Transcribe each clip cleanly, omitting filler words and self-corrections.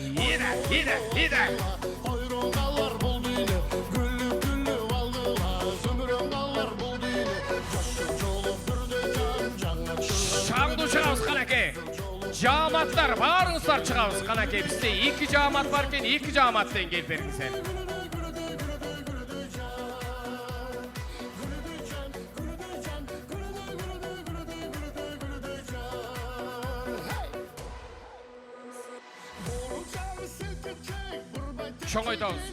Yine. Oyrongallar buldu yine. Güllü valdılar. Zümröngallar buldu yine. Yaşlı çoluk dürde can Şаңду шығабыз қанеке. Жаматтар, барыңыздар шығабыз қанеке. Бізде 2 жамат бар екен, 2 жаматтен келіп беріңіздер. Şoң айтабыз.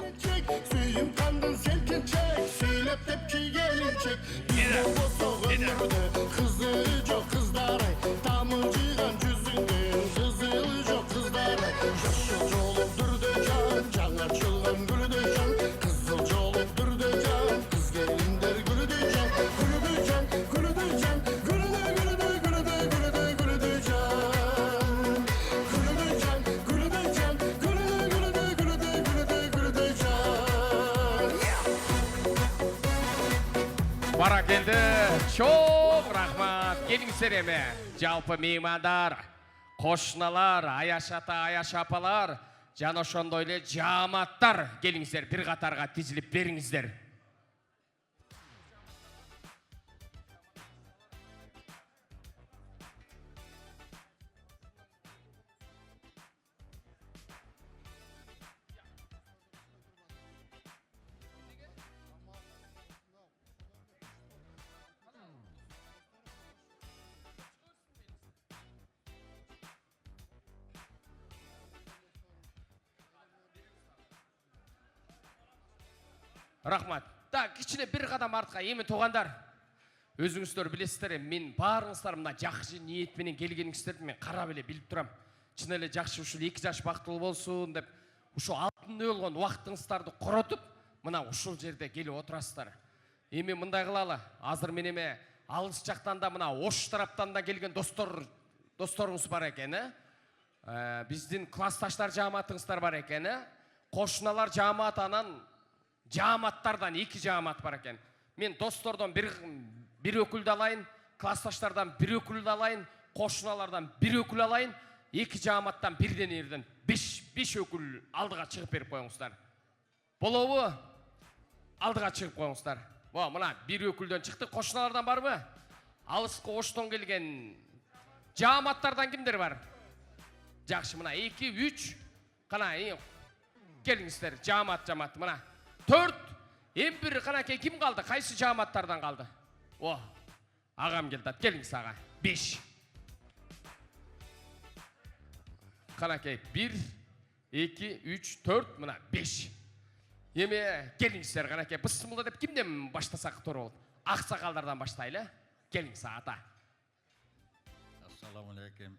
Suyum kandın selkin çek. Söylep tepki gelinecek. Kızı çok kızlar. Tamıcıgan cüzünden. Kızılı çok kızlar. Yaşıl çoluk dürde can açılgan gülü de can. Kızıl çoluk dürde can. Kız gelinler gülü de can. Gülü de can. Gülü de can. Gülü de can. Gülü de can. Gülü de can. Gülü de can. Бара келді. Çok рахмат. Келіңіздер еме. Жалпы меймандар, қошыналар, аяш ата, аяш апалар, жана ошондой эле жаматтар. Келіңіздер, бір қатарға тизилип беріңіздер. Рахмат. Да, кичине бір қадам артқа, эми туғандар. Өзіңіздер білесіздер, мен барыңыздар мына жақсы ниетменен келгеніңіздерді мен қарап эле билип турам. Чын эле жакшы ушул 2 жаш бактылуу болсун деп, ушул алтын болгон убактыңыздарды коротуп, мына ушул жерде келип отурасыздар. Эми мындай кылалы, азыр мен эме алыс жактан да мына Ош тараптан да келген досторуңуз бар экен, биздин классташтар жааматыңыздар бар экен, кошуналар жаамат анан жааматтардан 2 жаамат бар экен. Мен достордон бир өкүлдү алайын, классташтардан бир өкүлдү алайын, кошуналардан бир өкүл алайын, 2 жааматтан бирден эрден 5 өкүл алдыга чыгып берип коюңуздар. Болобу? Алдыга чыгып коюңуздар. Мына бир өкүлдөн чыкты, кошуналардан барбы? Алыскы Оштон келген жааматтардан кимдер бар? Жакшы, мына 2, 3, кана келиңиздер, жаамат, мына 4, эми бир канакей ким калды? Кайсы жааматтардан калды? Агам келди, келиңиз ага. 5. Канакей 1, 2, 3, 4, мына 5. Эми келиңиздер канакей, бысмылда деп кимден баштасак туура болот? Аксакалдардан баштайлы. Келиңиз ата. Ассаламу алейкум.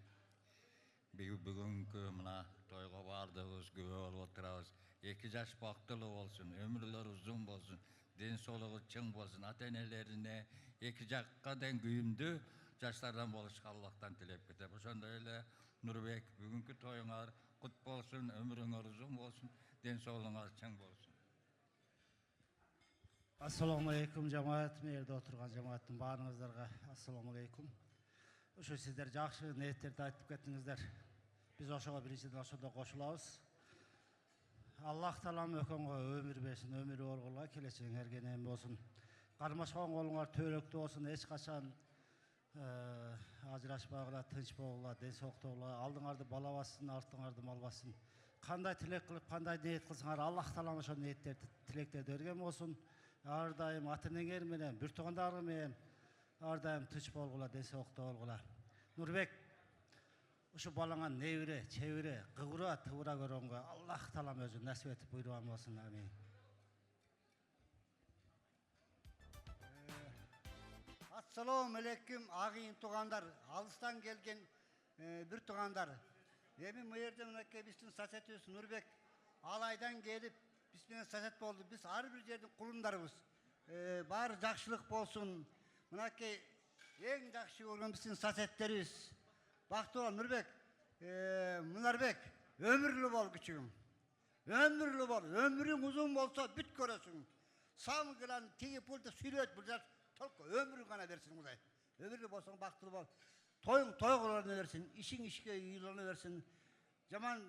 Бүгүнкү мына тойго бардыгыбыз, күбө болуп отурабыз. 2 жаш бактылуу болсун, өмүрлөрү узун болсун, ден соолугу чың болсун, ата-энелерине 2 жакка ден күйүмдүү жаштардан болушка Аллахтан тилеп кетем. Ошондой эле Нурбек, бүгүнкү тоюңар кут болсун, өмүрүңөр узун болсун, ден соолугуңар чың болсун. Ассаламу алейкум жамаат, мерде отурган жамааттын баарыңыздарга ассаламу алейкум. Ошо сиздер жакшы ниеттерди айтып кеттиңиздер. Биз ошого биринчиден ошондо кошулабыз. Аллах таалам өкөнгө өмүр берсин, өмүрү болгула, келечегиңерге эме болсун. Кармашкан колуңар төөлөктүү болсун, эч качан ажырашпагыла, тынч болгула, ден соолуктугула, алдыңарды бала бассын, артыңарды мал бассын. Кандай тилек кылып, кандай ниет кылсаңар, Аллах таалам ошол ниеттерди, тилектерди берген болсун. Ар дайым ата-энеңер менен, бир туугандарың менен ар дайым тынч болгула, ден соолуктуу болгула. Нурбек, ушу балаңа небире, чебире, кыгыра, тыбыра көргөнгө Аллах таалам өзү насип этип буйруган болсун. Амин. Ассаламу алейкум, агайын туугандар, алыстан келген бир туугандар. Эми бу жерде мынакей биздин соседибиз Нурбек алайдан келип биз менен сосед болду. Биз ар бир жердин кулундарыбыз. Баары жакшылык болсун. Мынакей эң жакшы көргөн биздин соседтерибиз. Бактыбал Нурбек, Мунарбек, өмүрлүү бол күчүгүм. Өмүрлүү бол, өмүрүң узун болсо бүт көрөсүң. Сам кылан тиги пулду сүйлөт бул жаш толку өмүрүң гана берсин Кудай. Өмүрлүү болсоң бактылуу бол. Тоюң той кылына берсин, ишиң ишке ыйлана берсин. Жаман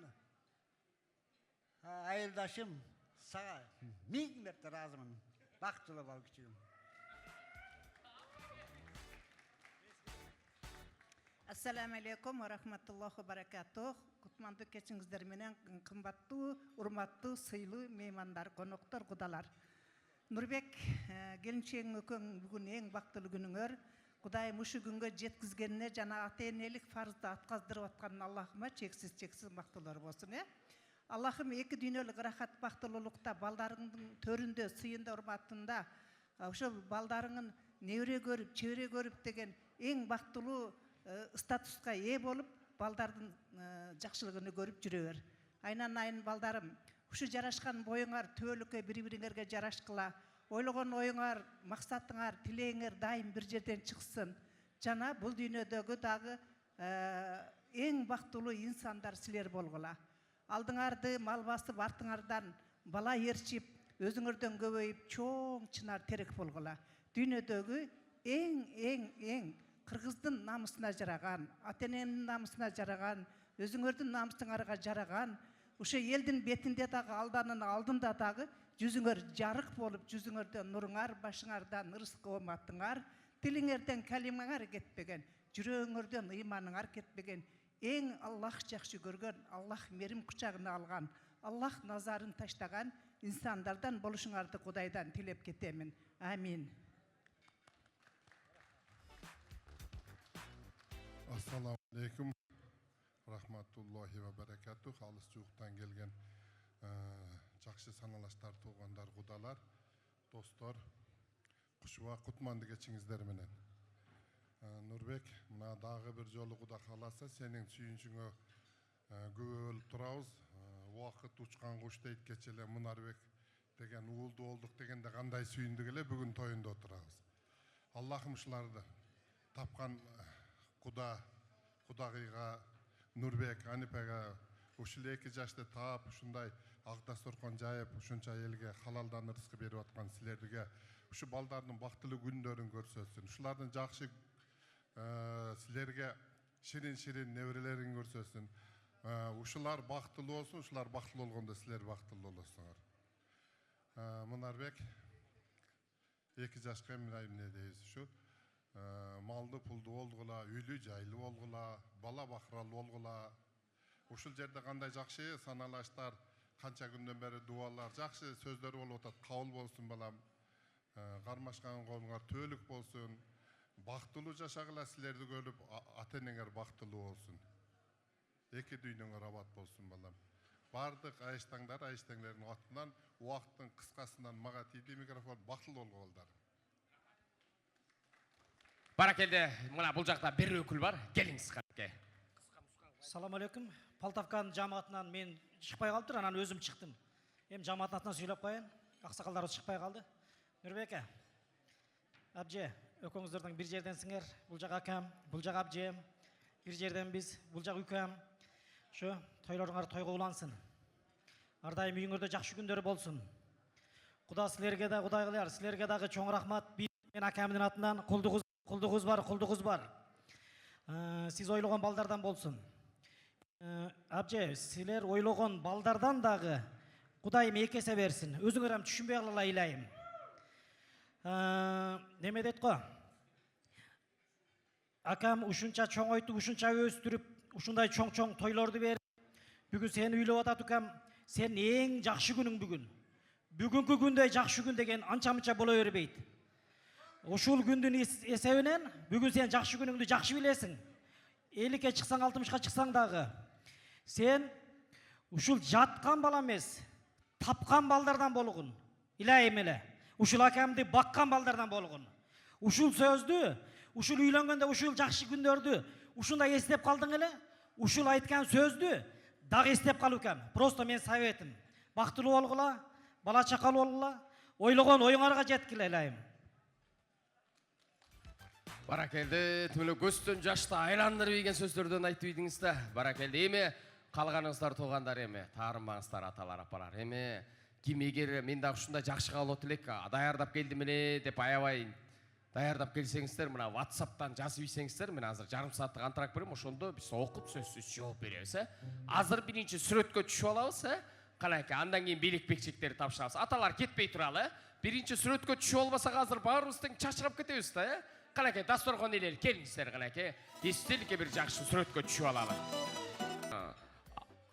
айылдашым, сага 1000 мерте разымын. Бактылуу бол кичигим. Ассаламу алейкум ва рахматуллахи ва баракатух. Кутманды кечиңиздер менен кымбаттуу, урматтуу, сыйлуу меймандар, коноктор, кудалар. Нурбек, келинчегиң экөөң бүгүн эң бактылуу күнүңөр. Кудайым ушу күнгө жеткизгенине жана ата-энелик фарзды атказдырып аткан Аллахыма чексиз бактылар болсун, Аллахым эки дүйнөлүк ырахат бактылуулукта балдарыңдын төрүндө, сыйында, урматында ошол балдарыңын небере көрүп, чебере көрүп деген эң бактылуу статуска ээ болуп, балдардын жакшылыгын көрүп жүрө бер. Айнан айын балдарым, ушу жарашкан боюңар төөлүккө бири-бириңерге жарашкыла. Ойлогон оюңар, максатыңар, тилегиңер дайым бир жерден чыксын. Жана бул дүйнөдөгү дагы эң бактылуу инсандар силер болгула. Алдыңарды мал басып, артыңардан бала ээрчип, өзүңөрдөн көбөйүп, чоң чынар терек болгула. Дүйнөдөгү эң кыргыздын намысына жараган, ата-эненин намысына жараган, өзүңөрдүн намысыңарга жараган, ошо элдин бетинде дагы алданын алдында дагы жүзүңөр жарык болуп, жүзүңөрдөн нуруңар, башыңардан ырыскы оматыңар, тилиңерден калимаңар кетпеген, жүрөгүңөрдөн ыйманыңар кетпеген, эң Аллах жакшы көргөн, Аллах мерим кучагына алган, Аллах назарын таштаган инсандардан болушуңарды Кудайдан тилеп кетемин. Амин. Assalamu alaikum, rahmatullahi va barakatuh. Alыс жуықтан келген жақсы саналаштар, туғандар, құдалар, достар, құшуа құтманды кечиңиздер менен. Нурбек, мына дағы бір жолы құда қаласа, сенің сүйіншіңі көбөліп тұрауыз. Уақыт ұчқан құш дейт кечеле Мұнарбек деген уылды олдық дегенде қандай сүйінді келе бүгін тойында отырауыз. Аллахым шыларды тапқан Құдағиға, Нурбек, Анипеға, ушыл 2 жашты таап, ушундай агдастыркан жайып, ушунча элге халалдан ырыскы берип аткан силерге, ушу балдардын бактылуу күндөрүн көрсөтсүн. Ушулардын жакшы силерге ширин неберелерин көрсөтсүн. Ушулар бактылуу болсун, ушулар бактылуу болгондо силер бактылуу болосуңар. Мунарбек 2 жашка эмне дейбиз ушу? Малды пулду болгула, үйлүү жайлуу болгула, бала бакыралуу болгула. Ушул жерде кандай жакшы саналаштар, канча күндөн бери дуалар, жакшы сөздөр болуп атат. Кабыл болсун балам. Кармашкан колуңар төөлүк болсун. Бактылуу жашагыла, силерди көрүп ата-энеңер бактылуу болсун. 2 дүйнөңөр абат болсун балам. Бардык айыштаңдардын атынан, убакыттын кыскасынан мага тийди микрофон, бактылуу болгулдар. Баракелде, мына бул жакта бир өкүл бар. Келиңиз капке. Салам алейкум. Палтавкан жамаатынан мен чыкпай калдым, анан өзүм чыктым. Эми жамааттын атынан сүйлөп коеюн. Аксакалдарыбыз чыкпай калды. Нурбек абже, экөөңүздөрдүн бир жерденсиңер. Бул жак акам, бул жак абже. Бир жерден биз, бул жак үкөм. Ошо тойлоруңар тойго улансын. Ар дайым үйүңөрдө жакшы күндөр болсун. Куда силерге да Кудай кылар, силерге дагы чоң рахмат. Мен акамдын атынан кулдугуз бар. Сиз ойлогон балдардан болсун. Абже, силер ойлогон балдардан дагы Кудайым 2 эсе берсин. Өзүңөр ham түшүнбөй калала илайым. Неме дейт го? Акам ушунча чоңойтуп, ушунча өстүрүп, ушундай чоң тойлорду берип, бүгүн сени үйлөп атат укам. Сен эң жакшы күнүң бүгүн. Бүгүнкү күндөй жакшы күн деген анча-мынча боло бербейт. Ушул күндүн эсебинен бүгүн сен жакшы күнүңдү жакшы билесиң. 50ке чыксаң, 60ка чыксаң дагы сен ушул жаткан бала эмес, тапкан балдардан болгун. Илайым эле. Ушул акамды баккан балдардан болгун. Ушул сөздү, ушул үйлөнгөндө ушул жакшы күндөрдү ушундай эстеп калдың эле. Ушул айткан сөздү дагы эстеп кал укам. Просто мен советим. Бактылуу болгула, бала чакалуу болгула, ойлогон оюңарга жеткиле илайым. Баракелде, түмілі көстен жашты айландырып еген сөздерден айтып едіңіз да. Баракелде, еме, қалғаныңыздар тоғандар еме, таарынбаңыздар аталар апалар еме. Ким егер мен дағы шында жақшы қалу тілек, даярдап келді міне деп аябайын. Даярдап келсеңіздер, мына WhatsApp-тан жазып исеңіздер, мен азыр жарым сааттық антрак берем, ошондо біз оқып сөзсіз жооп беребиз. Азыр биринчи сүрөткө түшүп алабыз, Канаке, андан кейін белек бекчектерді тапшырамыз. Аталар кетпей туралы, биринчи сүрөткө түшүп албаса азыр баарыбыз тең чачырап кетебиз да. Канаке, дасторкон ээлери келиңиздер канаке. Эстеликке бир жакшы сүрөткө түшүп алалы.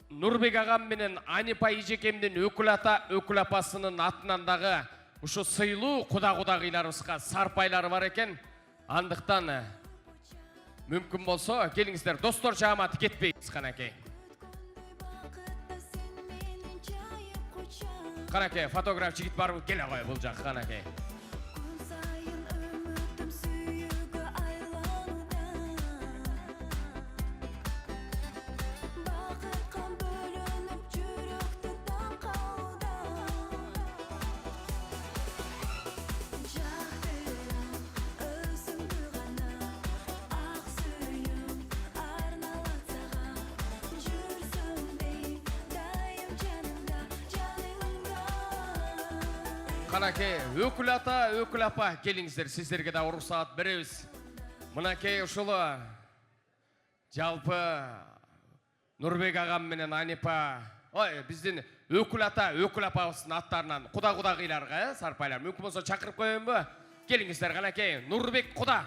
Нурбек агам менен Анипа эжекемдин өкүл ата, өкүл апасынын атынан дагы ушу сыйлуу кудагыйларыбызга сарпайлары бар экен. Андыктан мүмкүн болсо келиңиздер, достор жааматы кетпейбиз канаке. Канаке, фотограф жигит барбы келе кой бул жак канаке. Канаке, өкүл ата, өкүл апа, келиңиздер, сиздерге да уруксаат беребиз. Мынакей ушул жалпы Нурбек агам менен Анипа, биздин өкүл ата, өкүл апабыздын аттарынан кудагыйларга, сарпайлар, мүмкүн болсо чакырып коеюнбу? Келиңиздер канаке, Нурбек куда,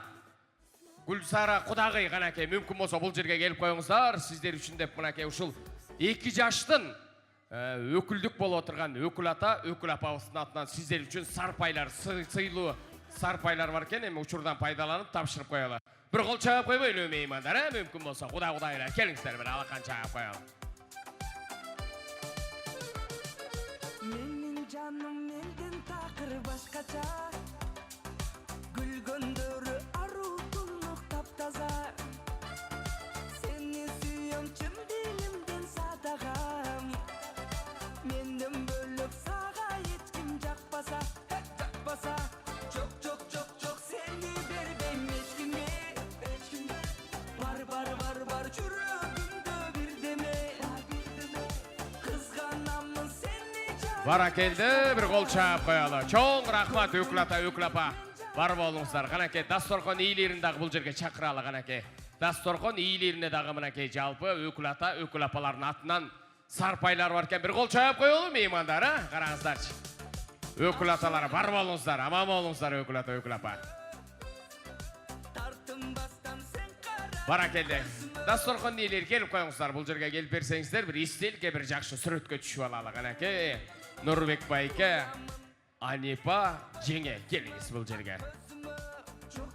Гүлсара кудагый канаке, мүмкүн болсо бул жерге келип коюңуздар, сиздер үчүн деп мынакей ушул 2 жаштын өкүлдүк болуп отурган өкүл ата, өкүл апабыздын атынан сиздер үчүн сарпайлар, сыйлуу сарпайлар бар экен, эми учурдан пайдаланып тапшырып коелу. Бир кол чаап койбойлу меймандар, мүмкүн болсо кудагыйлар, келиңиздер бир алакан чаап коелу. Менин жаным менден такыр башкача, күлгөндөрү арутунук таптаза. Сени сүйөм чын диlimden садагам. Менден бөлөк сага эч ким жакпаса, жакпаса. Жок, сени бербейм эч кимге. Бар жүрөгүмдө бирдеме. Кызганамын сени жан. Баракелди, бир кол чаап коелу. Чоң рахмат өкүл ата, өкүл апа. Бар болуңуздар. Канаке, дасторкон ийлерин дагы бул жерге чакыралы канаке. Дасторкон ийлерине дагы мынакей жалпы өкүл ата, өкүл апалардын атынан сарпайлар бар экен. Бир кол чаап коелу меймандар, караңыздарчы. Өкүл аталар бар болуңуздар, аман болуңуздар өкүл ата, өкүл апа. Баракелди. Дасторкон ийлери келип коюңуздар, бул жерге келип берсеңиздер, бир эстеликке бир жакшы сүрөткө түшүп алалы канаке. Нурбек байке, Анипа жеңе, келиңиз бул жерге. Жок,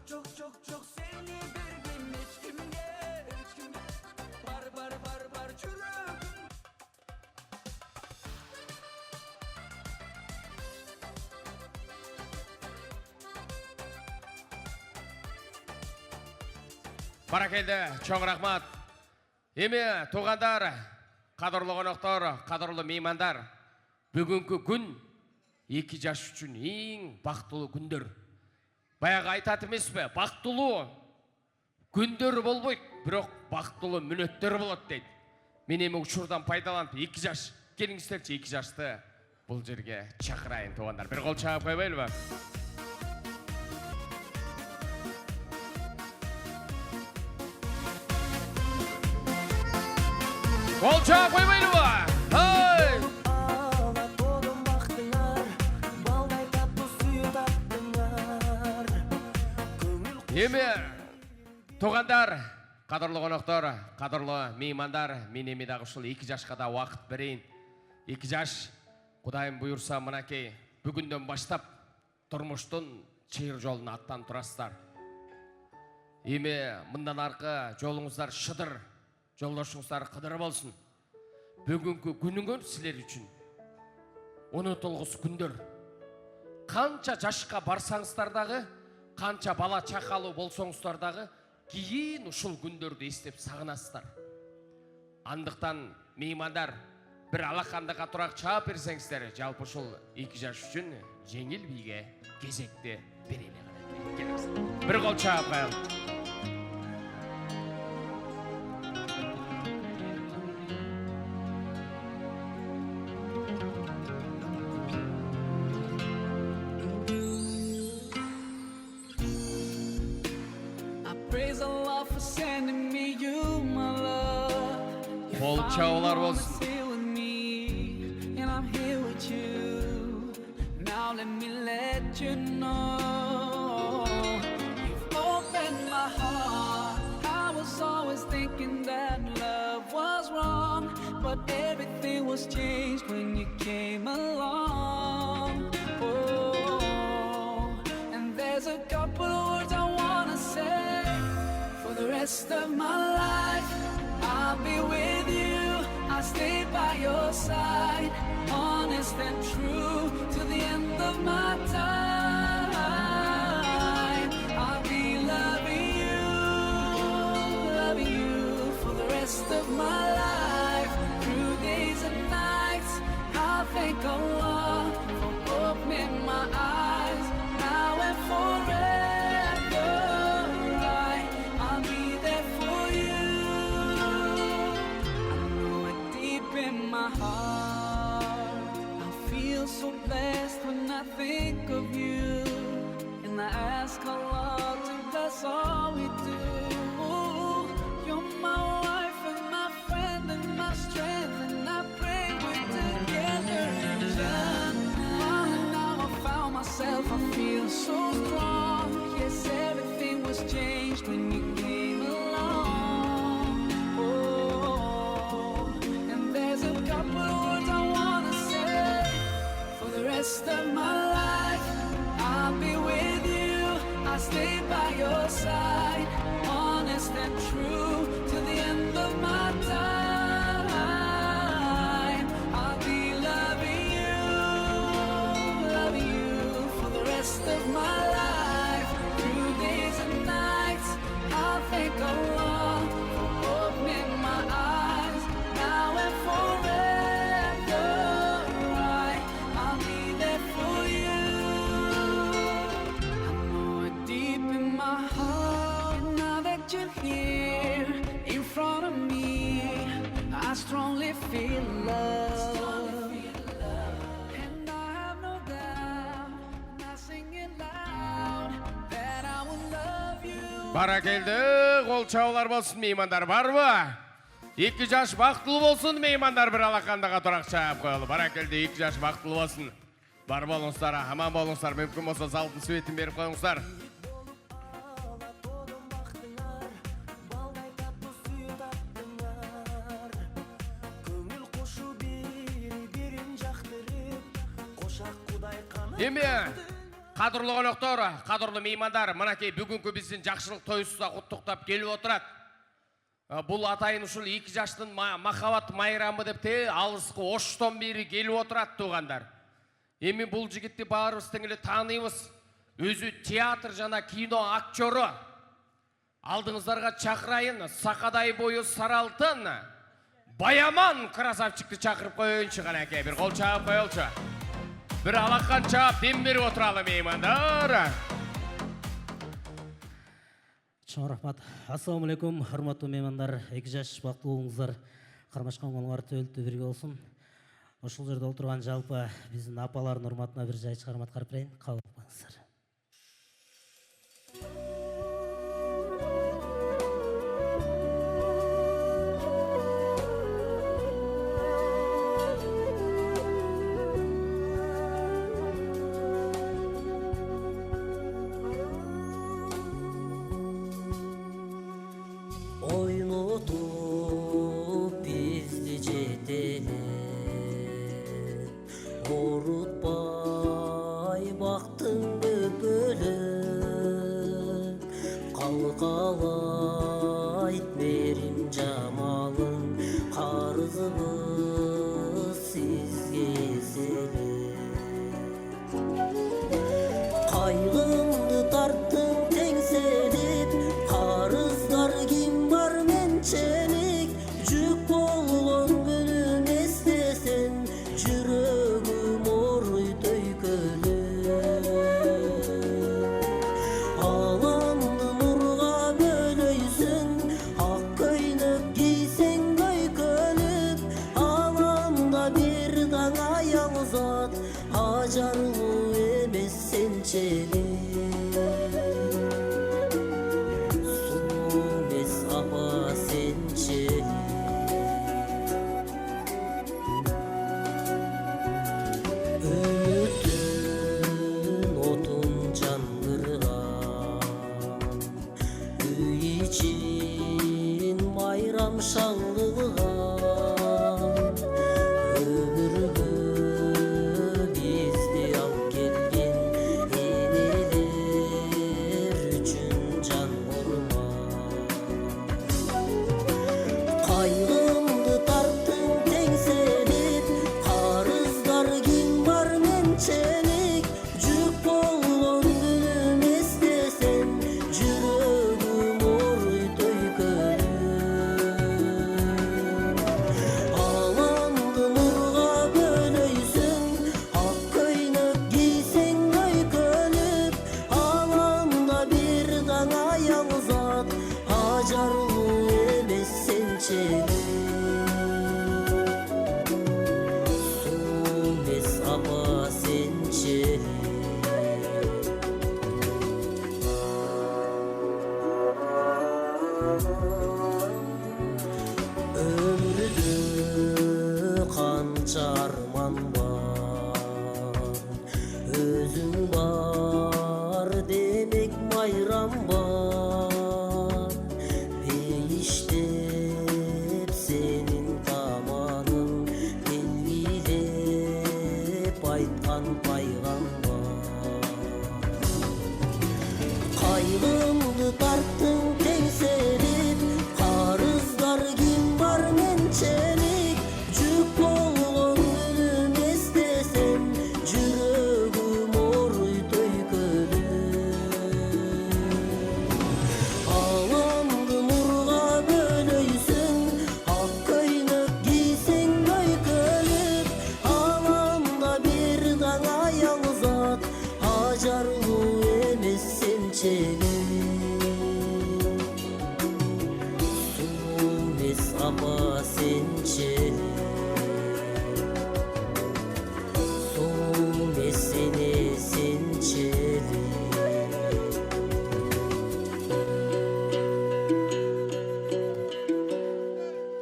сени бербейм эч кимге. Бар жүрөгүм. Баракелди, чоң рахмат. Эми туугандар, кадырлуу коноктор, кадырлуу меймандар, бүгүнкү күн 2 жаш үчүн эң бактылуу күндөр. Баягы айтат эмеспи, бактылуу күндөр болбойт, бирок бактылуу мүнөттөр болот дейт. Мен эми учурдан пайдаланып 2 жаш, келиңиздерчи 2 жашты бул жерге чакырайын туугандар. Бир кол чаап койбойлубу? Кол чаап койбойлубу? Эми туугандар, кадырлуу коноктор, кадырлуу меймандар, мен эми дагы ушул 2 жашка да убакыт берейин. 2 жаш, Кудайым буйурса, мынакей бүгүндөн баштап турмуштун чыйыр жолуна аттанып турасыздар. Эми мындан аркы жолуңуздар шыдыр, жолдошуңуздар кыдыр болсун. Бүгүнкү күнүңөр силер үчүн унутулгус күндөр. Канча жашка барсаңыздар дагы, канча бала чакалуу болсоңуздар дагы, кийин ушул күндөрдү эстеп сагынасыздар. Андыктан меймандар, бир алакандыга турак чаап берсеңиздер, жалпы ушул 2 жаш үчүн жеңил бийге кезекти берели. Бир кол чаап коелу. Кол чабуулар болсун. with you. Now let me let you know. You've opened my heart. I was always thinking that love was wrong, but everything was changed when you came along. Oh, and there's a couple of words I wanna say. For the rest of my life, I'll be with you. I'll stay by your side, honest and true to the end of my time. I'll be loving you for the rest of my life. Through days and nights, I'll thank Allah for opening my eyes. Now and forever, I'll be there for you. I know it deep in my heart. I feel so blessed when I think of you, and I ask Allah to bless all we do. You're my wife and my friend and my strength, and I pray we're together in Jannah. Now I found myself, I feel so strong. Yes, everything was changed when you came along. Oh, and there's a couple of words I wanna say. For the rest of my life, I'll be with you. I'll stay by your side, honest and true to the end of my time. I'll be loving you for the rest of my life. Through days and nights, I'll thank Allah for opening my eyes. Now and forever, I'll be there for you. I know it deep in my heart. And now that you're here in front of me, I strongly feel love. And I have no doubt, and I sing it loud, that I will love you. Баракелді, қол чаулар болсын, меймандар бар ба? 2 жаш бақытлы болсын, меймандар бір алақандаға тұрақ шағып қойылы. Баракелді, 2 жаш бақытлы болсын. Бар болыңыздар, аман болыңыздар, мүмкін болса салтын светін беріп қойыңыздар. Деме, қадырлы қонақтар, қадырлы меймандар, мінекей бүгінгі біздің жақшылық тойысызда құттықтап келіп отырады. Бұл атайын ушул 2 жаштың махаббат майрамы деп те алысқы оштан бері келіп отырады туғандар. Эми бұл жігітті баарыбыз теңеле таныйбыз. Өзі театр жана кино актері. Алдыңыздарға чакырайын, сақадай бойы саралтын, Баяман красавчикті чакырып қойыншы қанекей, бір қол чағып қойылшы. Bir alaqan çağып dem berip oturalım meymanдар. Чоң рахмат. Ассаламу алейкум, хурматтуу меймандар, 2 жаш бактылуу болуңуздар, кармашкан колуңар төбөлтү бирге болсун. Ошол жерде отурган жалпы биздин апалардын урматына бир жай чыгарма аткарып берейин, кабыл алыңыздар. Oynotуп бизди жетелер, орутпай бактың шаңдылған өмірге бизди алып келген энелер үчүн жан урман. Кайгымды тарттың теңселип, карыздар ким бар менчелик, жүк болгон күнүм эстесем, жүрөгүм ооруйт өйкөлүп. Аламды нурга бөлөйсүң, ак көйнөк кийсең өйкөлүп, аламда бир гана жалгыз ат, ажарлуу эмес сенчелик. Сулмес апа сенчелик. Өмүрдө канча арман бар, өзүң бар демек майрам бар. Бейиштеп сенин таманың, белгилеп айткан пайгамбар. Кайгымды тарттың теңселип, карыздар ким бар менчелик, жүк болгон күнүм эстесем, жүрөгүм ооруйт өйкөлүп. Аламды нурга бөлөйсүң, ак көйнөк кийсең өйкөлүп, аламда бир гана жалгыз ат, ажарлуу эмес сенчелик. Сулмес апа сенчелик. Сулмес эне сенчелик.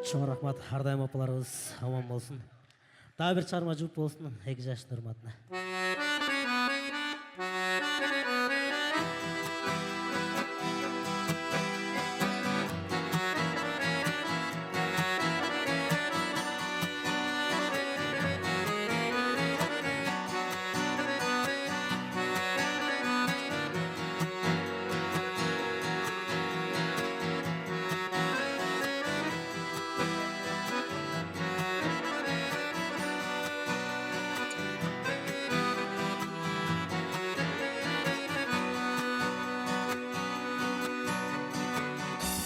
Чоң рахмат, ардайым апаларыбыз аман болсын. Дагы бир чыгарма жүк болсын эки жаштын урматына.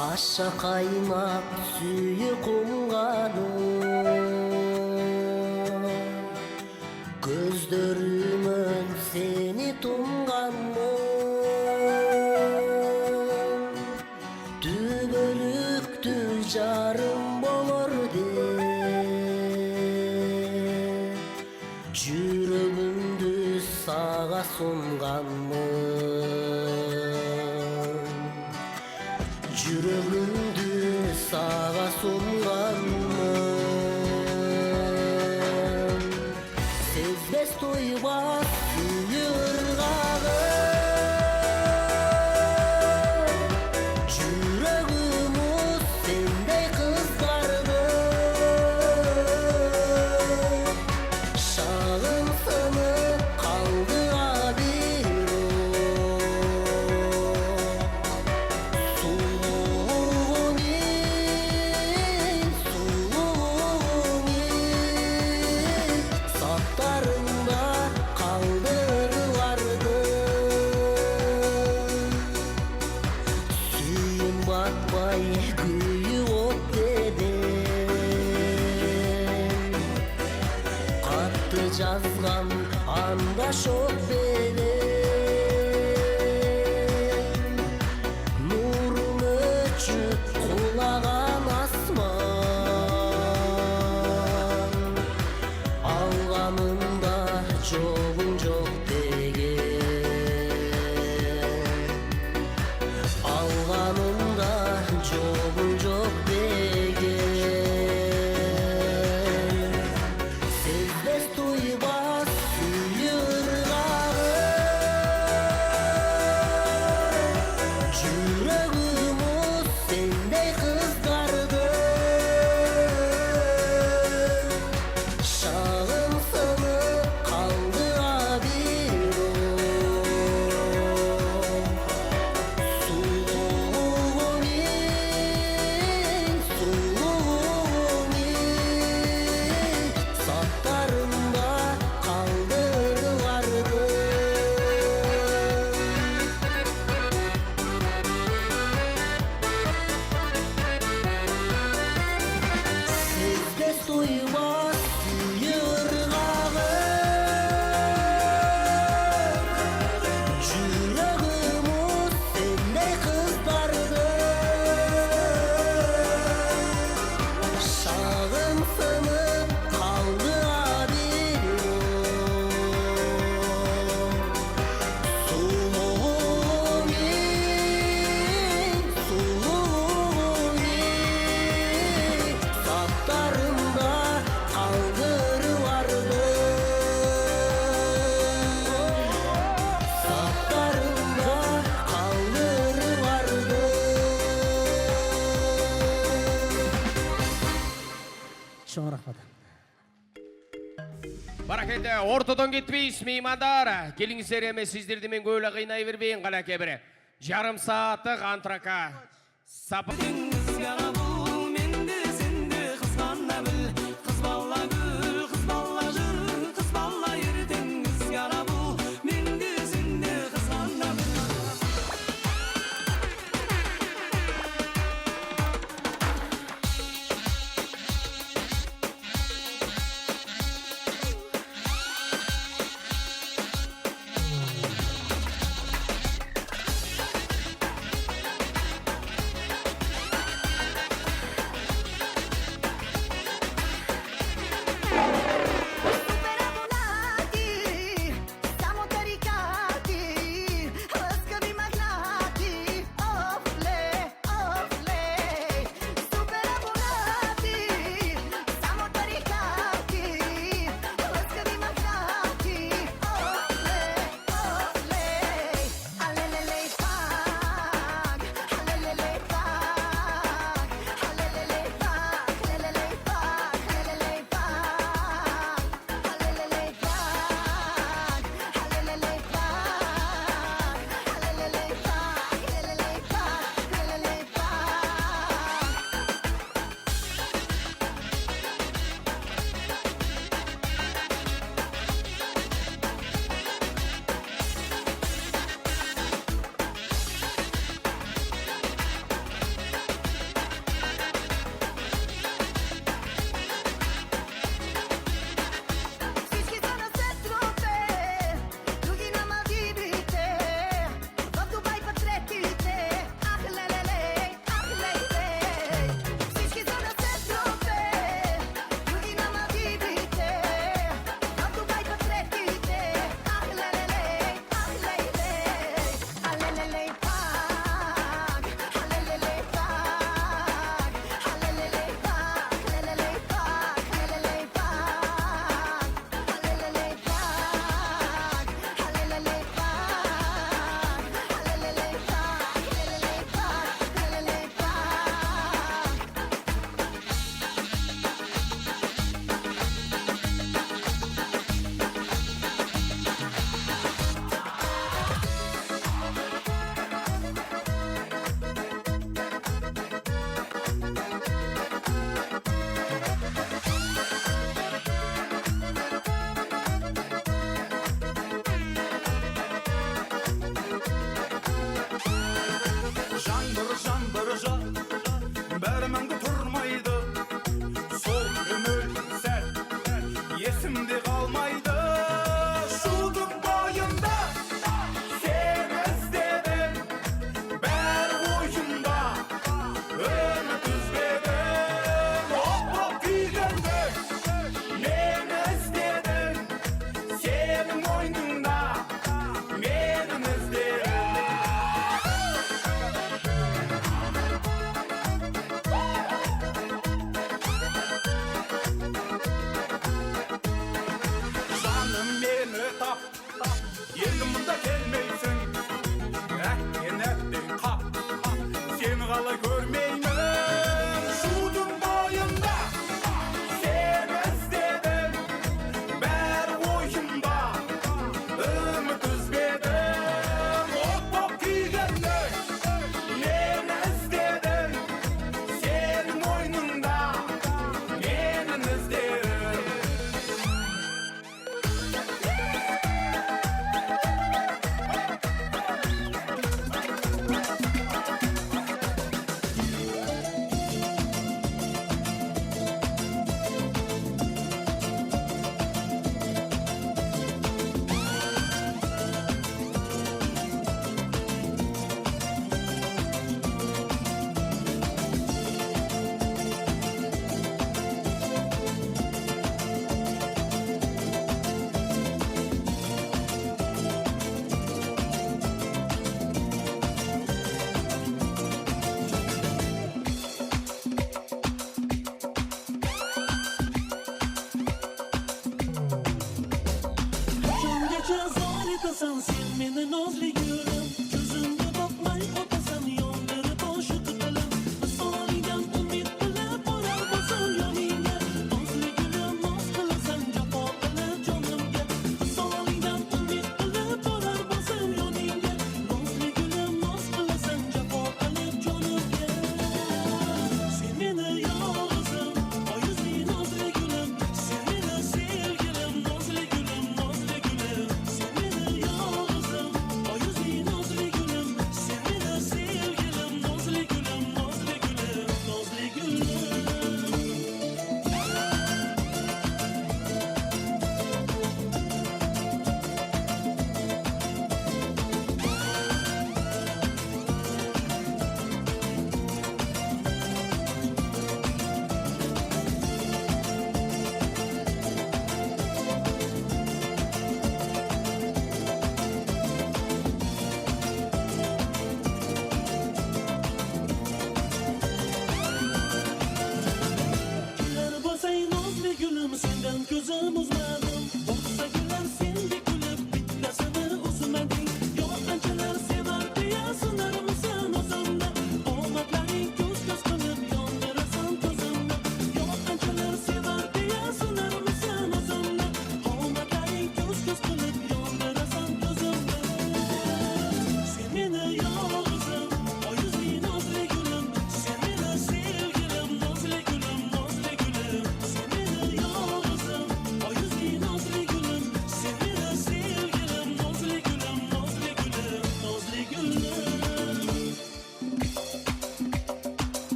Аша кайнап сүйү кумганым, көздөрүмөн сени тумганым. Түбөлүктү жарым болор деп, жүрөгүмдү сага сунганмын. Жүрөгүмдү сага сунганмын. Сезбес тойбас сүйүү ыргагым, жүрөгүм уз сендей кыздарды. Шагым сынып калды Саптарыңда калдырыларды. Сүйүм батпай күйүп от дедим, катты жазган анда шок берем. Нурун өчүп кулаган асман, алганымда жогун жок деген. Алганымда жогун жок деген. Сезбес туйбас сүйүү ыргагым, Чоң рахмат. Баракелде, ортодон кетпейсиз меймандар. Келиңиздер эме, сиздерди мен көп эле кыйнай бербейин, калаке бир жарым сааттык антрака.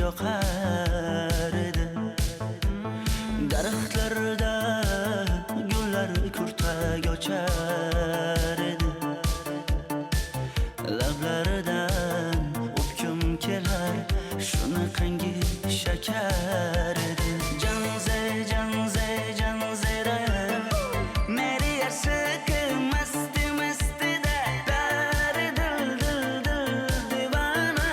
yoqar edi. Daraxtlarda gullar kurtak ochar edi. Lablaridan o'pkim kelar, shunaqangi shakar edi. Janze janzera meri yarsiqi masti mastida dari dil divana.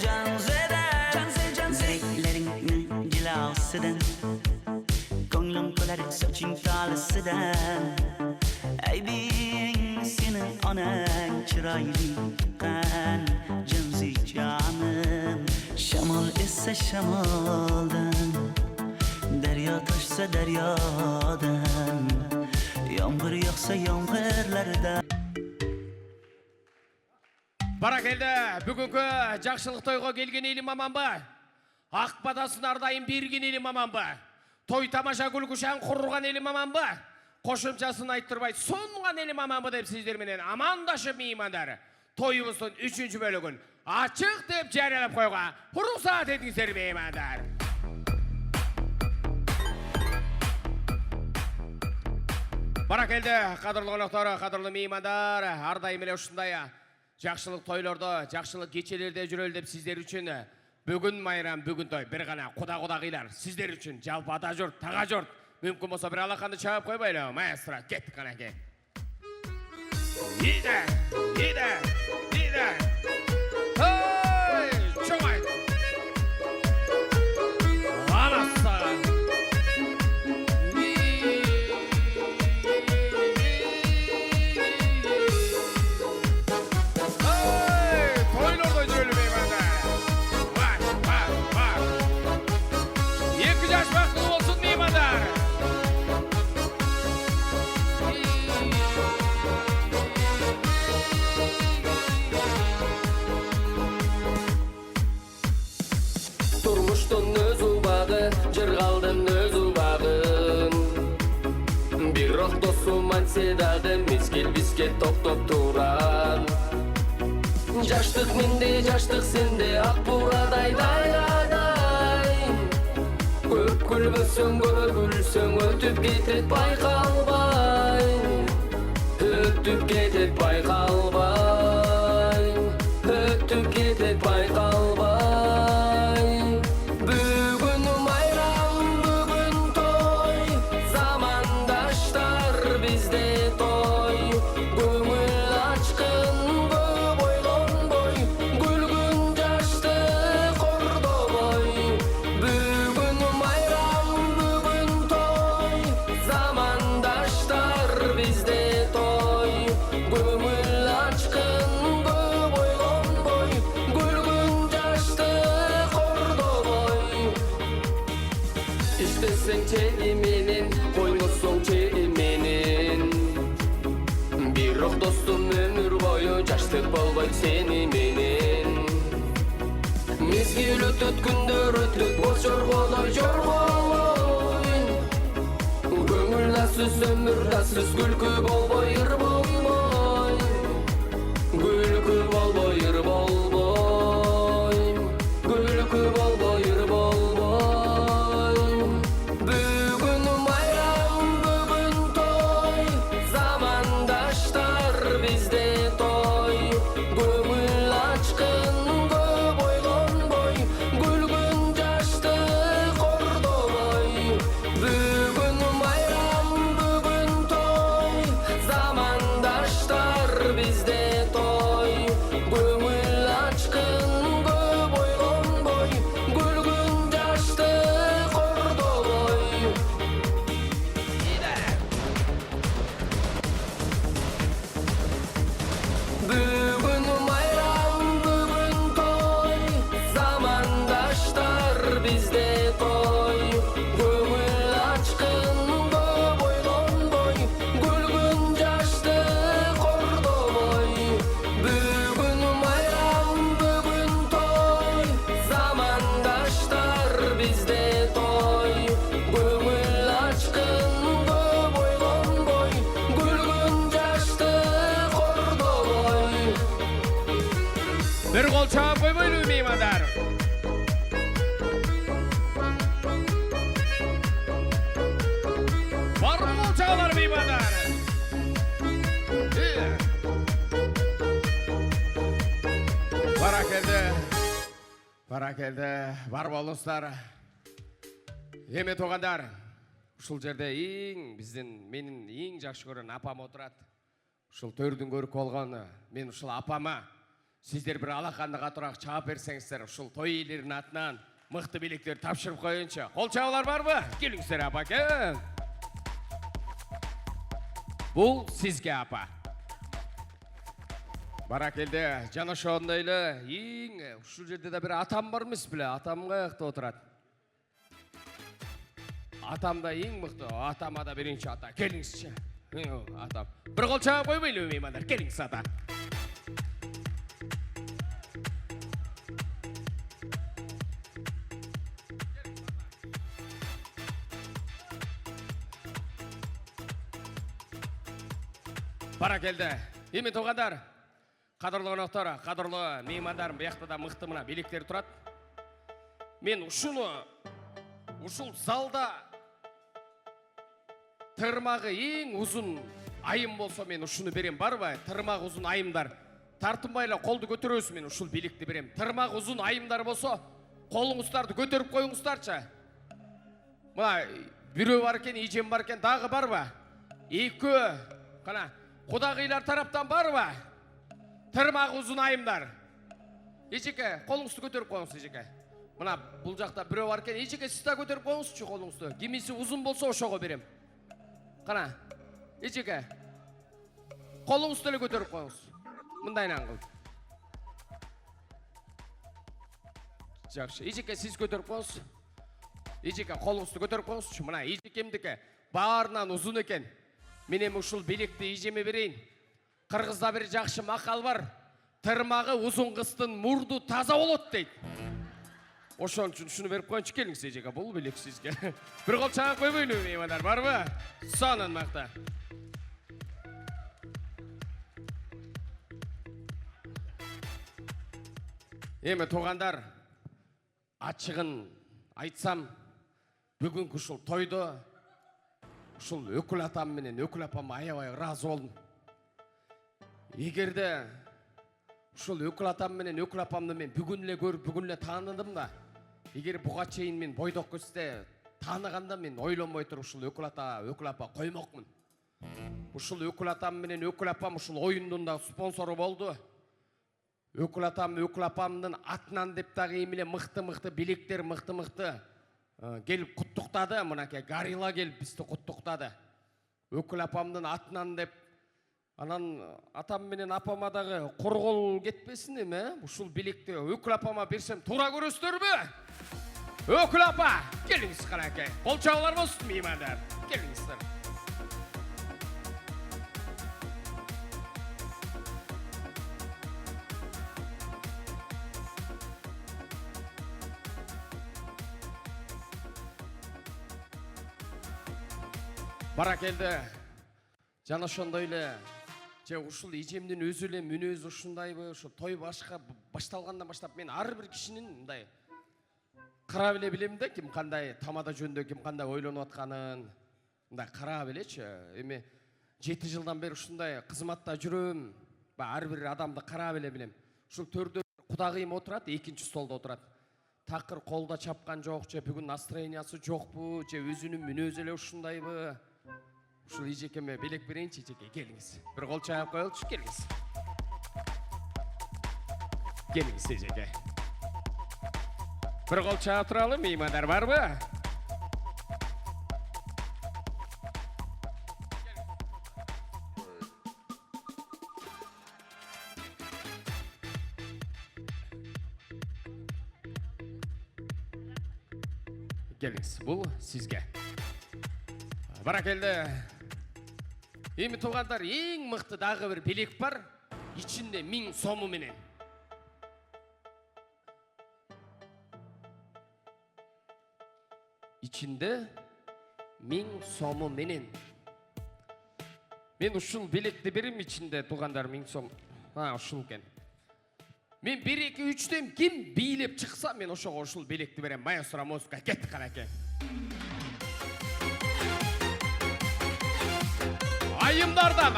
Janzera zeylaringning jilosidan ko'nglim to'lar soching tolisidan. Aybing senin onang chiroyli qan janzi jonim. Shamol essa shamoldan, daryo toshsa daryodan, yomg'ir yog'sa yomg'irlardan. Баракелді, бүгінгі жақшылық тойға келген елім аман ба? Ақ батасын ардайын берген елім аман ба? Той тамаша күлгішен құрған елім аман ба? Қошымшасын айттырбай сонған елім аман ба деп сіздерменен амандашып меймандар. Тойымыздың 3-ші бөлігін ашық деп жариялап қойға рұқсат етіңіздер меймандар. Баракелді, қадірлі қонақтар, қадірлі меймандар, ардайым еле ұшындай жақшылық тойларды, жақшылық кечелерде жүрел деп сіздер үшін бүгін майрам, бүгін той, бір ғана құда қилар. Сіздер үшін жалпы ата жұрт, таға жұрт. Мүмкін болса бір алақанды чағып қойбайлы, маэстро, кеттік қана ке. Еді. Ой, чоңай. Анасыға. Turmuştun öz ubağı, jırgaldın öz ubağın. Bir roh dostum ansedağı, mezgil bizge toktop turan. Jaştık mende, jaştık sende, ak buraday day. Köp gülbösün, gülsün, ötüp getet baykalbay. Ötüp getet baykalbay. Ötüp getet baykalbay. Çelimenin, koymuşsun çelimenin. Bir roh dostum ömür boyu, yaşlık bolboy seni menin. Mezgil ötüt gündür ötüt, boz jorgoloy. Göngül nasız, ömür nasız, gülkü bolboy, ır bolboy. Gülkü bolboy, ır bolboy. Gülkü bolboy, ır bolboy. меймандар. Бармы қол чағалар меймандар. Баракелді, бар болыңыздар. Еме тоғандар, ушул жерде менің ең жақсы көрген апам отырады. Ушул төрдің көрік болғаны, мен ушул апама сіздер бір алақанды қатырақ чаап берсеңіздер, ушул той иелерінің атынан мықты биліктер тапшырып қойынша. Қол чағалар бар ма? Келіңіздер апа, кел. Бұл сізге апа. Баракелді, жана шоғындайлы, ушул жерде де бір атам бар емес біле, атам қаяқта отырады. Атам да ең мықты, атама да бірінші ата, келіңізші. Атам. Бір қол чағып қоймайлы меймандар, келіңіз ата. Баракелді, еме тоғандар. Қадырлы қонақтар, қадырлы меймандарым, бұяқта да мықты мына биліктер тұрады. Мен ушул залда тырмағы ең ұзын айым болса, мен ушуны берем, бар ба? Тырмағы ұзын айымдар. Тартынбайлы қолды көтересіз, мен ушул билікті берем. Тырмағы ұзын айымдар болса, қолыңыздарды көтеріп қойыңыздарчы. Мына бирөө бар екен, ижем бар екен, дағы бар ба? Екі, қана, құдағилар тараптан бар ба? Тырмағы ұзын айымдар. Ежеке, қолыңызды көтеріп қойыңыз, ежеке. Мына бұл жақта біреу бар екен, ежеке сіз да көтеріп қойыңызшы қолыңызды. Кимisi ұзын болса, ошоға берем. Қана, ежеке, қолыңызды әлі көтеріп қойыңыз. Мындайнан қыл. Жақшы, ежеке сіз көтеріп қойыңыз. Ежеке, қолыңызды көтеріп қойыңызшы. Мына ежекемдікі барынан ұзын екен. Менем ұшыл белекті ежеме берейін. Қырғызда бір жақшы мақал бар. Тырмағы ұзын қыстың мұрды таза болады дейді. Ошон үшін шуну беріп қойыншы, келіңіз ежеке, бұл белек сізге. Бір қол чағып қоймайлы меймандар, бар ба? Санын мақта. Еме тоғандар, ачығын айтсам, бүгінгі ушул тойды ушул өкіл атам менен өкіл апам аябай разы болдым. Егерде ушул өкіл атам менен өкіл апамды мен бүгін эле көрүп, бүгүн эле тааныдым да, егер буга чейин мен бойдок кезде таанығанда мен ойлонбой туруп ушул өкіл ата, өкіл апа коймокмун. Ушул өкіл атам менен өкіл апам ушул оюндун да спонсору болду. Өкіл атам, өкіл апамдын атынан деп дагы эмеле мыкты билектер, мыкты келип куттуктады. Мынакей Гарила келип бизди куттуктады. Өкіл апамдын атынан деп, анан атам менен апама дагы коргол кетпесин эме? Ушул билекти өкіл апама берсем туура көрөсүздөр бе? Өкіл апа, келиңиз канакей. Кол чабуулар болсун меймандар. Келиңиздер. Баракелді, жана ошондой эле же ушул эжемдин өзү эле мүнөзү ушундайбы, ушул той башталгандан баштап мен ар бир кишинин мындай карап эле билем да, ким кандай тамада жөнүндө ким кандай ойлонуп атканын мындай карап элечи. Эми 7 жылдан бери ушундай кызматта жүрөм. Ар бир адамды карап эле билем. Ушул төрдө кудагыйым отурат, экинчи столдо отурат. Такыр колдо чапкан жок, же бүгүн настроениясы жокпу, же өзүнүн мүнөзү эле ушундайбы. Ушул эжекеме белек берейинчи, эжеке, келиңиз. Бир кол чаап коелучу, келиңиз. Келиңиз эжеке. Бир кол чаап туралы, меймандар барбы? Келиңиз, бул сизге. Баракелді. Эми туугандар, эң мыкты дагы бир белек бар, ичинде 1000 сому менен. Ичинде 1000 сому менен. Мен ушул белекти берем, ичинде туугандар 1000 сом. Ушул экен. Мен 1-2-3'тен ким бийлеп чыкса, мен ошого ушул белекти берем. Маэстро музыка кеттик канаке. Айымдардан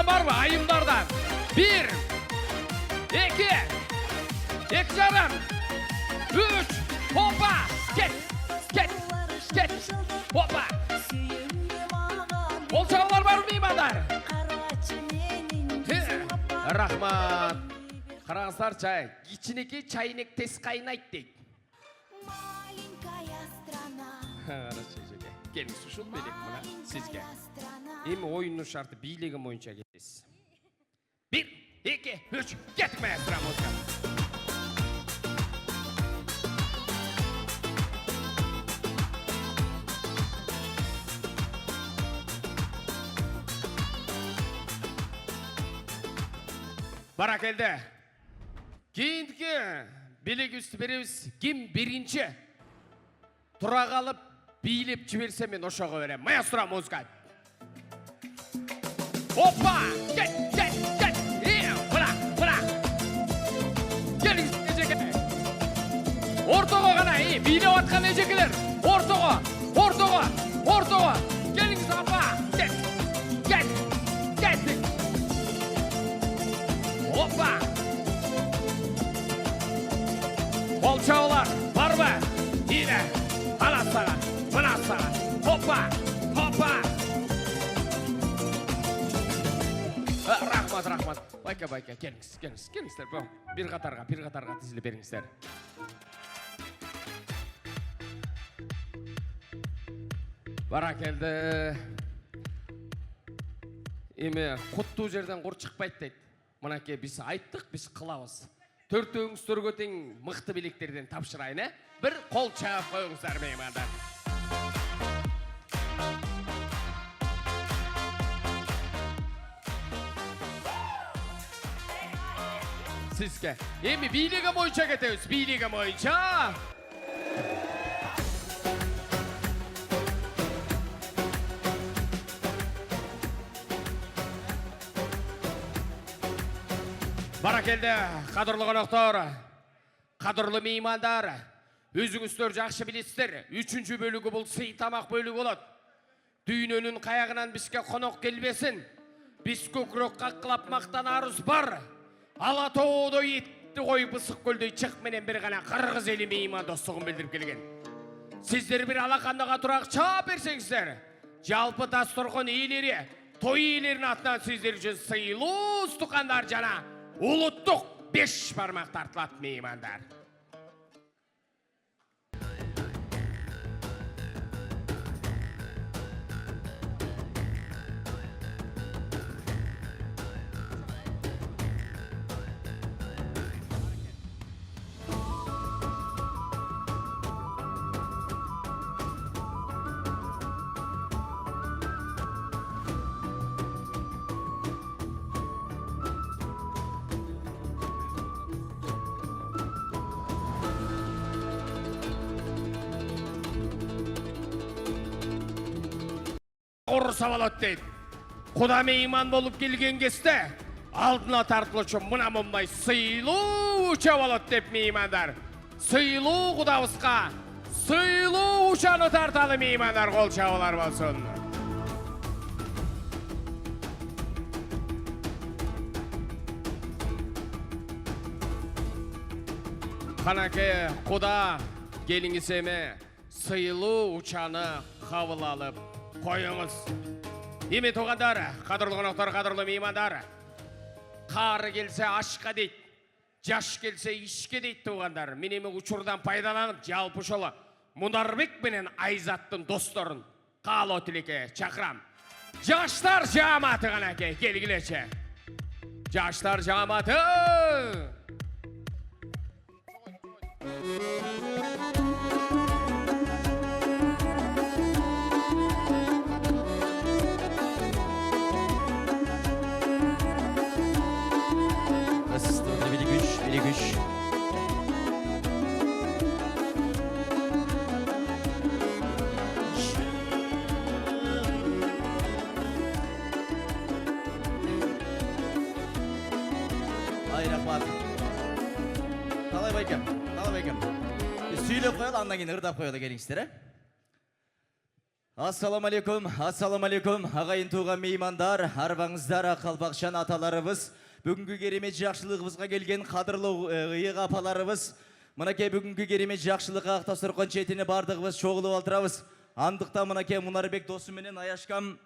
барбы? Айымдардан. 1, 2, 2 жарым, 3, hoppa, ket, hoppa. Ол чағалар бар меймандар? Рахмат. Қараңыздар чай. Кичинекей чайнек тез қайнайды дейді. Келіңіз ұшыл белек мұна сізге. Емі ойынның шарты билегі мойынша кетесіз. 1, 2, 3, кеттік маэстро музыка. Баракелді. Кейіндікі белек үсті береміз. Ким бірінші тұра қалып бийлеп жіберсе мен ошоға берем. Маэстро музыка. Опа! Кет! Келіңіз ежеке. Ортоға ғана, билеп атқан ежекелер. Ортоға. Келіңіз апа. Кеттік. Опа! Ол чаулар, бар ба? Ine, анасаға, мынасаға. Опа! Рахмат. Байка, келіңіздер. Bir қатарға тізіліп беріңіздер. Баракелді. Еме, құтты жерден құр шықпайды дейді. Мұнаке біз айттық, біз қылауыз. Төртеуіңіздерге тең мықты білектерден тапшырайын, бір қол чағып қойыңыздар меймандар. Сізге. Емі билігі бойынша кетеміз, билігі бойынша. Баракелді, қадырлы қонақтар, қадырлы меймандар, өзіңіздер жақсы білесіздер. 3-ші бөлігі бұл сый тамақ бөлігі болады. Дүйнөнің қаяғынан бізге қонақ келбесін. Біз көкірек қаққылап мақтан арыз бар. Алатауды етті қой бұсық көлдей чық менен бір ғана қырғыз елі мейман достығын білдіріп келген. Сіздер бір алақандыға тұрақ чап берсеңіздер. Жалпы дастұрғын иелері, той иелерінің атынан сіздер үшін сыйлы ұстықандар жана ұлыттық 5 бармақ тартылады меймандар. Ұрыса болады дейді. Құда мейман болып келген кесте, алдына тартылышы мұна мұндай сыйлы ұча болады деп меймандар. Сыйлы құдауысқа, сыйлы ұчаны тарталы меймандар қол шауылар болсын. Қанаке құда келіңіз еме сыйлы ұчаны қабыл алып қойыңыз. Еме тоғандар, қадырлы қонақтар, қадырлы меймандар. Қары келсе ашқа дейді, жаш келсе ішке дейді тоғандар. Мен еме ұчырдан пайдаланып, жалпы жолы Мұнарбек менен Айзаттың достарын қалы өтілеке чақырам. Жаштар жаматы қанаке, келгілече. Жаштар жаматы! Biri güç. Ay rahmat. байкем, ал байкем. Сөйлеп қойыл, андан кейін ырдап қойылы келіңіздер, Ассаламалейкум, ағайын туған меймандар, арбаңыздар, қалпақшан аталарыбыз, бүгінгі керемет жақшылығымызға келген қадырлы иық апаларыбыз, мұнакей бүгінгі керемет жақшылыққа ақтастырған четіне бардығымыз шоғылып алдырамыз. Андықта мұнакей Мұнарбек досыменен Аяшкам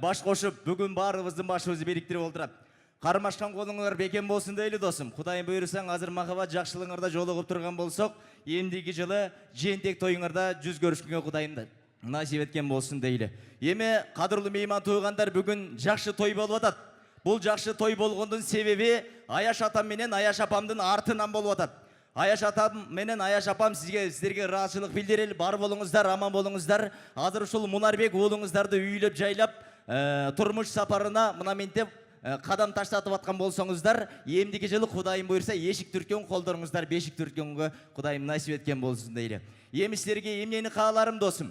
баш қошып, бүгін барымыздың башымызды беріктіріп олдырап. Қармашқан қолыңыздар бекем болсын дейлі досым. Құдайым бұйырсаң, азыр махаббат жақшылығыңырда жолығып тұрған болсақ, ендегі жылы жентек тойыңырда жүз көрішкенге Құдайымды насип еткен болсын дейлі. Еме қадірлі мейман туғандар бүгін жақшы той болып атады. Бұл жақшы той болғандың себебі Аяш атам менен Аяш апамдың артынан болып атады. Аяш атам менен Аяш апам сіздерге разышылық білдірел, бар болыңыздар, аман болыңыздар. Азыр ушул Мұнарбек олыңыздарды үйлеп жайлап, тұрмыш сапарына мұнаментеп қадам таштатып атқан болсаңыздар, емдегі жылы Құдайым бұйырса ешік түрткен қолдарыңыздар бешік түрткенге Құдайым насип еткен болсын дейлі. Емістерге емнені қаларым досым.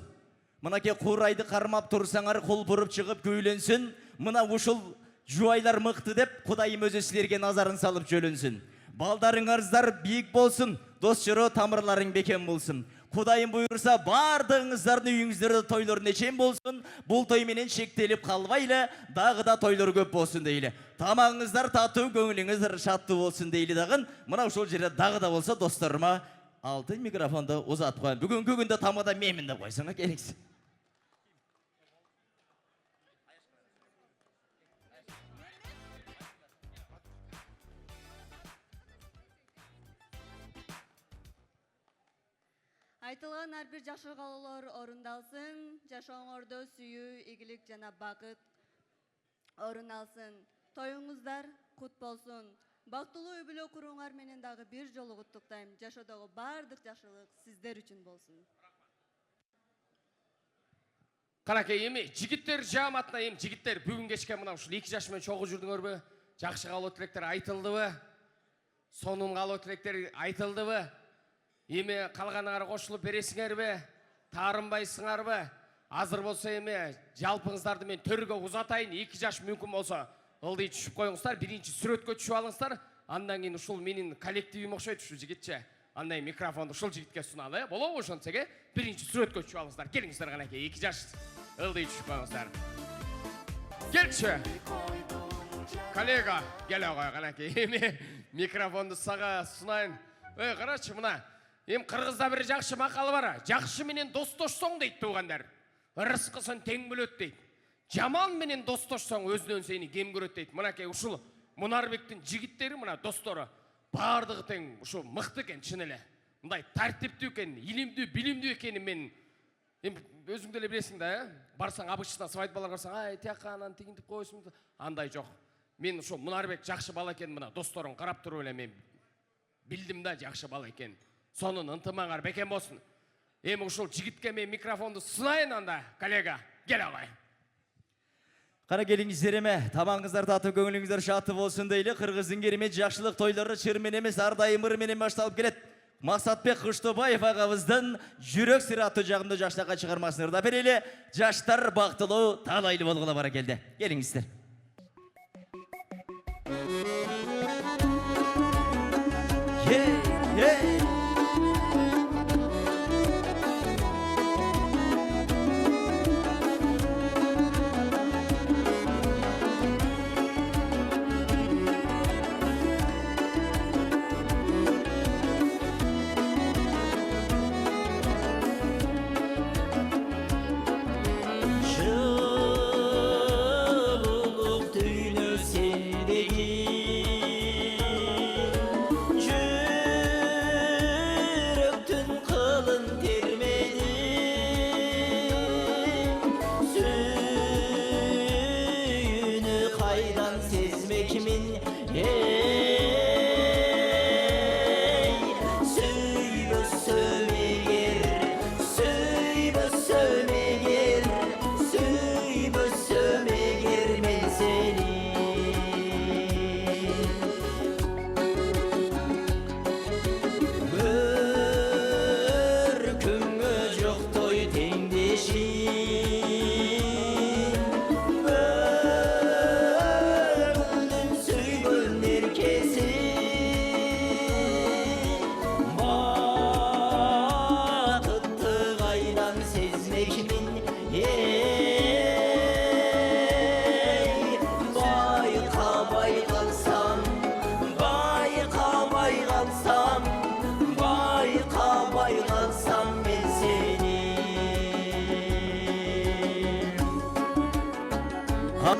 Мұнаке қурайды қармап тұрсаңар қол бұрып шығып көйленсін. Мұна ұшыл жуайлар мықты деп Құдайым өзі сілерге назарын салып жөленсін. Балдарыңарыздар биік болсын, дос жыры тамырларың бекем болсын. Құдайым бұйырса бардыңыздардың үйіңіздерді тойлар нешен болсын. Бұл тойменен шектеліп қалбайлы, дағы да тойлар көп болсын дейлі. Тамағыңыздар тату, көңіліңіздер шатты болсын дейлі дағын. Мұна ұшыл жерде дағы да болса достарыма алтын микрофонды ұзатып қойын. Бүгінгі күнде тамада мемінді қойсыңа келіңіз. Айтылған әрбір жакшы каалоолор орундалсын, жашооңордо сүйүү, ийгилик жана бакыт орун алсын. Тоюңуздар кут болсун. Бактылуу үй бүлө куруңар менен дагы бир жолу куттуктайм. Жашоодогу бардык жакшылык сиздер үчүн болсун. Каракей эми жигиттер жааматына жигиттер бүгүн кечке мына ушул 2 жаш менен чогуу жүрдүңөрбү? Жакшы каалоо тилектер айтылдыбы? Сонун каалоо тилектер айтылдыбы? Эми калганыңар кошулуп бересиңерби? Таарынбайсыңарбы? Азыр болсо эми жалпыңыздарды мен төргө узатайын. 2 жаш мүмкүн болсо ылдый түшүп коюңуздар. Биринчи сүрөткө түшүп алыңыздар. Андан кийин ушул менин коллективим окшойт ушул жигитче. Андан кийин микрофонду ушул жигитке суналы. Болобу ошентсеге? Биринчи сүрөткө түшүп алыңыздар. Келиңиздер канакей 2 жаш ылдый түшүп коюңуздар. Келчи. Коллега, келе кой канакей. Эми микрофонду сага сунайын. Карачы мына Эм Кыргызда бир жакшы макалы бар. Жакшы менен достошсоң дейт туугандар. Рызкысын тең бөлөт дейт. Жаман менен достошсоң өзүнөн сени кем көрөт дейт. Мынакей ушул Мунарбектин жигиттери мына достору бардыгы тең ушул мыкты экен чын эле. Мындай тартиптүү экен, илимдүү, билимдүү экенин мен өзүң деле билесиң да, барсаң обычно свадьбаларга барсаң, ай тияка анан тигинтип койсуң. Андай жок. Мен ушул Мунарбек жакшы бала экен, мына досторун карап туруп эле мен билдим да жакшы бала экен. Сонун ынтымаңар бекем болсын. Эми ушул жигитке мен микрофонду сунайын анда, коллега. Келе кой. Кара келиңиздер эме, тамагыңыздар татып, көңүлүңүздөр шатты болсын дейлі. Кыргыздын керемет жакшылык тойлору чырмен эмес, ар дайым ыр менен башталып келет. Максатбек Кыштыбаев агабыздын жүрөк сыраты жагында жаштакка чыгармасын ырдап берели. Жаштар бактылуу, талайлуу болгула бара келди. Келиңиздер.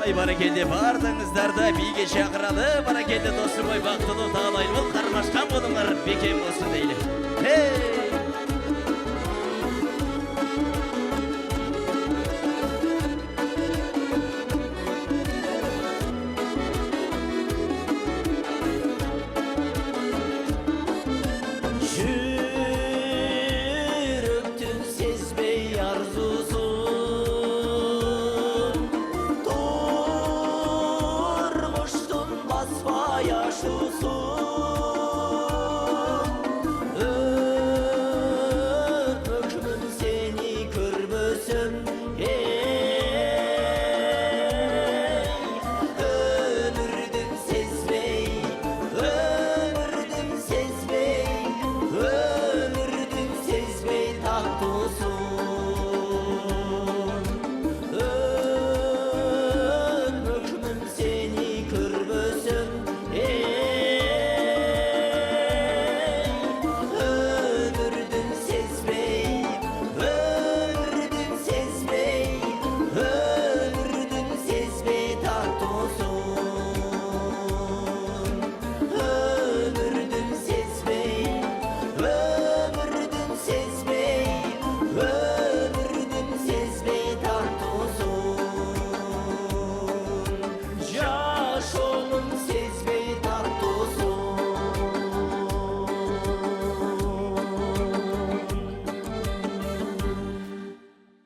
Ай баракелде бардыңыздарды биге шақыралы, баракелде досым ой бақтылы тағалайлы қармашқан болыңар бекем болсын дейлі. Жүректің сезбей арзусын Тұрғыштың баспай ашусын Өкмін сені көрбөсім Өмірдің сезбей Ömrümün seni körbösüm Ömürdün sezmey Ömürdün sezmey Ömürdün sezmey tattosun Ömürdün sezmey Ömürdün sezmey Ömürdün sezmey tattosun Yaşolun sezmey tattosun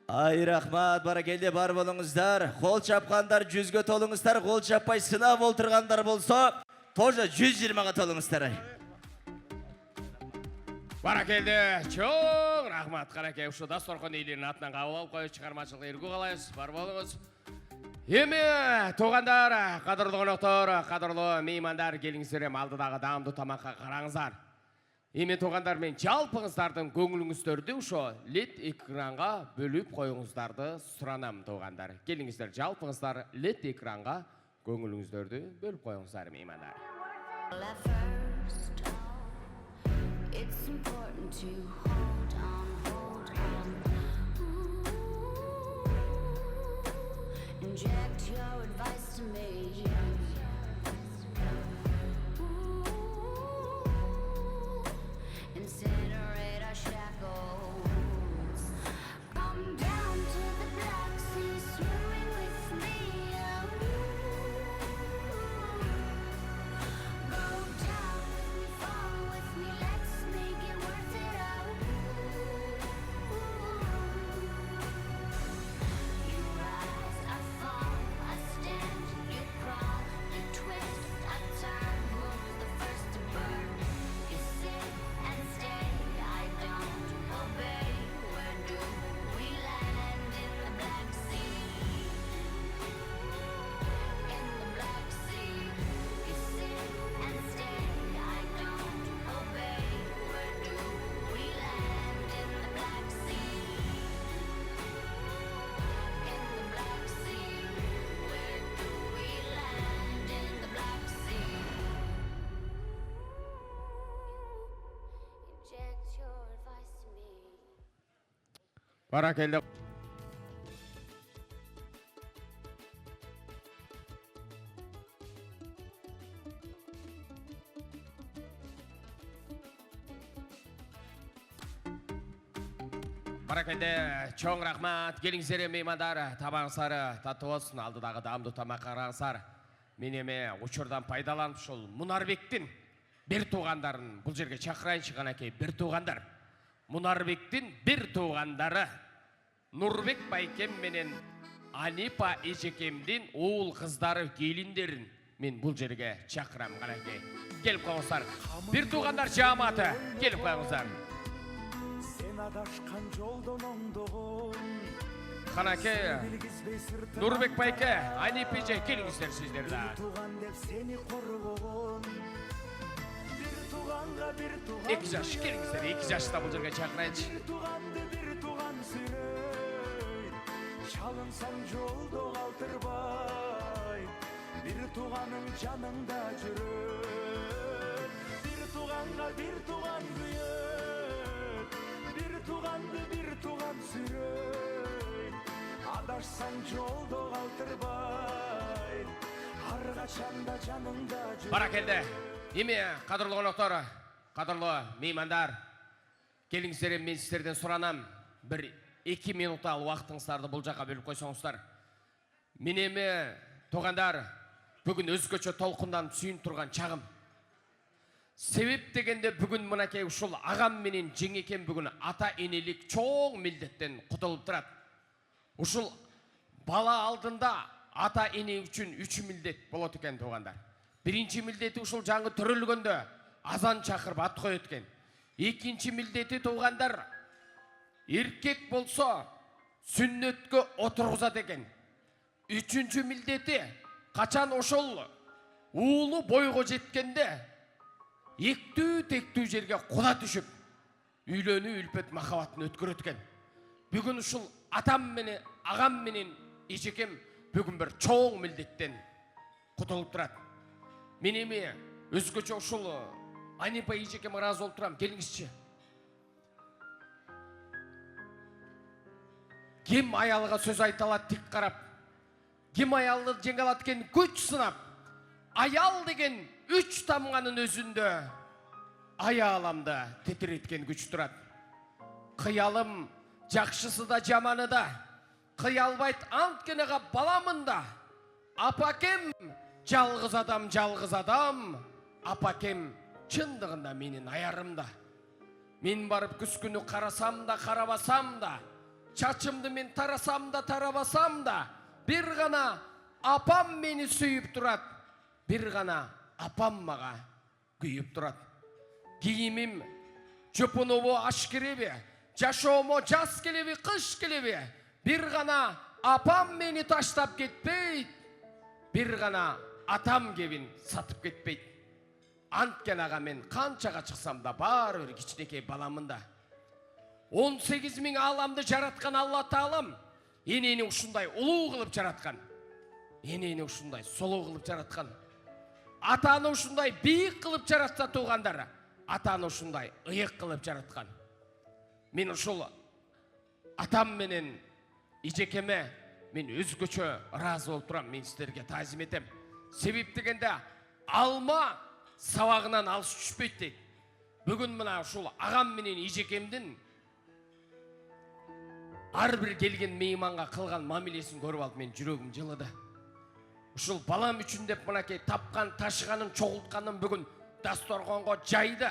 Ай рахмат, баракелде бар болыңыздар. Қол чапқандар 100-ге толыңыздар, қол чаппай сынап олтырғандар болса, тоже 120-ға толыңыздар. Баракелде, чоң рахмат қараке. Ушу дастархан иелерінің атынан қабыл алып қойып шығармашылық ергі қалайсыз, бар болыңыз. Еме, туғандар, қадірлі қонақтар, қадірлі меймандар, келіңіздер алдыдағы дамды тамаққа қараңыздар. Еме туғандар мен жалпыңыздардың көңіліңіздерді ұшо лед экранға бөліп қойыңыздарды сұранам туғандар. Келіңіздер жалпыңыздар лед экранға көңіліңіздерді бөліп қойыңыздар меймандар. It's important to hold on, hold on. Inject your advice to me. Incinerate our shackles. Come down to the Black Sea, swimming with me. Go down with me, fall with me, let's make it worth it out. You rise, I fall, I stand, you crawl, you twist, I turn. Who's the first to burn? You sit and stay, I don't obey. Where do we land? In the Black Sea? In the Black Sea. You sit and stay, I don't obey. Where do we land? In the Black Sea? In the Black Sea. Where do we land? In the Black Sea? Inject your advice to me. Баракелде. Баракелде, чоң рахмат. Келіңіздер меймандар, табаңыздар татты болсын, алдыдағы дамды тамаққа қараңыздар. Мен еме учурдан пайдаланып шол Мұнарбектің бір туғандарын бұл жерге шақырайыншы қанакей, бір туғандар. Мұнарбектің бір туғандары Нұрбек байкем менен Анипа ежекемден оғыл қыздары келіндерін мен бұл жерге шақырам қанакей. Келіп қоңыздар. Bir туғандар жаматы, келіп қоңыздар. Қанаке, Нұрбек байке, Анипа еже, келіңіздер сіздерді. Екі жаш, келіңіздер, екі жашта бұл жерге шақырайыншы. Çalınsam yolda kaldırmay Bir tuğanın canında жүрөт Bir tuğanға bir tuğan kıyıt Bir tuğandı bir tuğan süröt Adaşsan yolda kaldırmay ар качан да жаныңда жүрөт. Баракелде. Эми кадырлуу коноктор, кадырлуу меймандар, келиңиздер, мен сиздерден суранам, бир 2 минут ал убактыңыздарды бул жака бөлүп койсоңуздар. Мен эми туугандар, бүгүн өзгөчө толкундан сүйүнүп турган чагым. Себеп дегенде бүгүн мынакей ушул агам менен жеңекем бүгүн ата энелик чоң милдеттен кутулуп турат. Ушул бала алдында ата эне үчүн 3 милдет болот экен туугандар. Биринчи милдети ушул жаңы төрөлгөндө азан чакырып ат коет экен. Экинчи милдети туугандар, эркек болсо сүннөткө отургузат экен. Үчүнчү милдети качан ошол уулу бойго жеткенде ектүү тектүү жерге куда түшүп, үйлөнүү үлпөт махабатын өткөрөт экен. Бүгүн ушул атам менен, агам менен эжекем бүгүн бир чоң милдеттен кутулуп турат. Мен эми өзгөчө ушул Анипа эжекем ыраазы болуп турам. Келиңизчи. Ким аялыга сөз айта алат тик карап? Ким аялды жеңе алат экен күч сынап? Аял деген 3 тамганын өзүндө аяламды тетиреткен күч турат. Кыялым жакшысы да жаманы да, кыялбайт анткенега баламында. Апакем жалгыз адам, апакем чындыгында менин аярымда. Мен барып күз күнү карасам да, карабасам да, чачымды мен тарасам да, тарабасам да, бир гана апам мени сүйүп турат. Бир гана апам мага күйүп турат. Кийимим жупунубу аш киреби, жашоомо жаз келеби, кыш келеби, бир гана апам мени таштап кетпейт. Бир гана атам кебин сатып кетпейт. Анткен ага мен канчага чыксам да баары бир кичинекей баламында. 18 000 аламды жараткан Алла Таалам энени ушундай улуу кылып жараткан. Энени ушундай солуу кылып жараткан. Атаны ушундай бийик кылып жаратса туугандар, атаны ушундай ыйык кылып жараткан. Мен ушул атам менен эжекеме мен өзгөчө ыраазы болуп турам. Мен сиздерге таазим этем. Себеп дегенде алма сабагынан алыс түшпөйт дейт. Бүгүн мына ушул агам менен эжекемдин ар бир келген мейманга кылган мамилесин көрүп алып мен жүрөгүм жылыды. Ушул балам үчүн деп мынакей тапкан, ташыганын, чогултканын бүгүн дасторгонго жайды.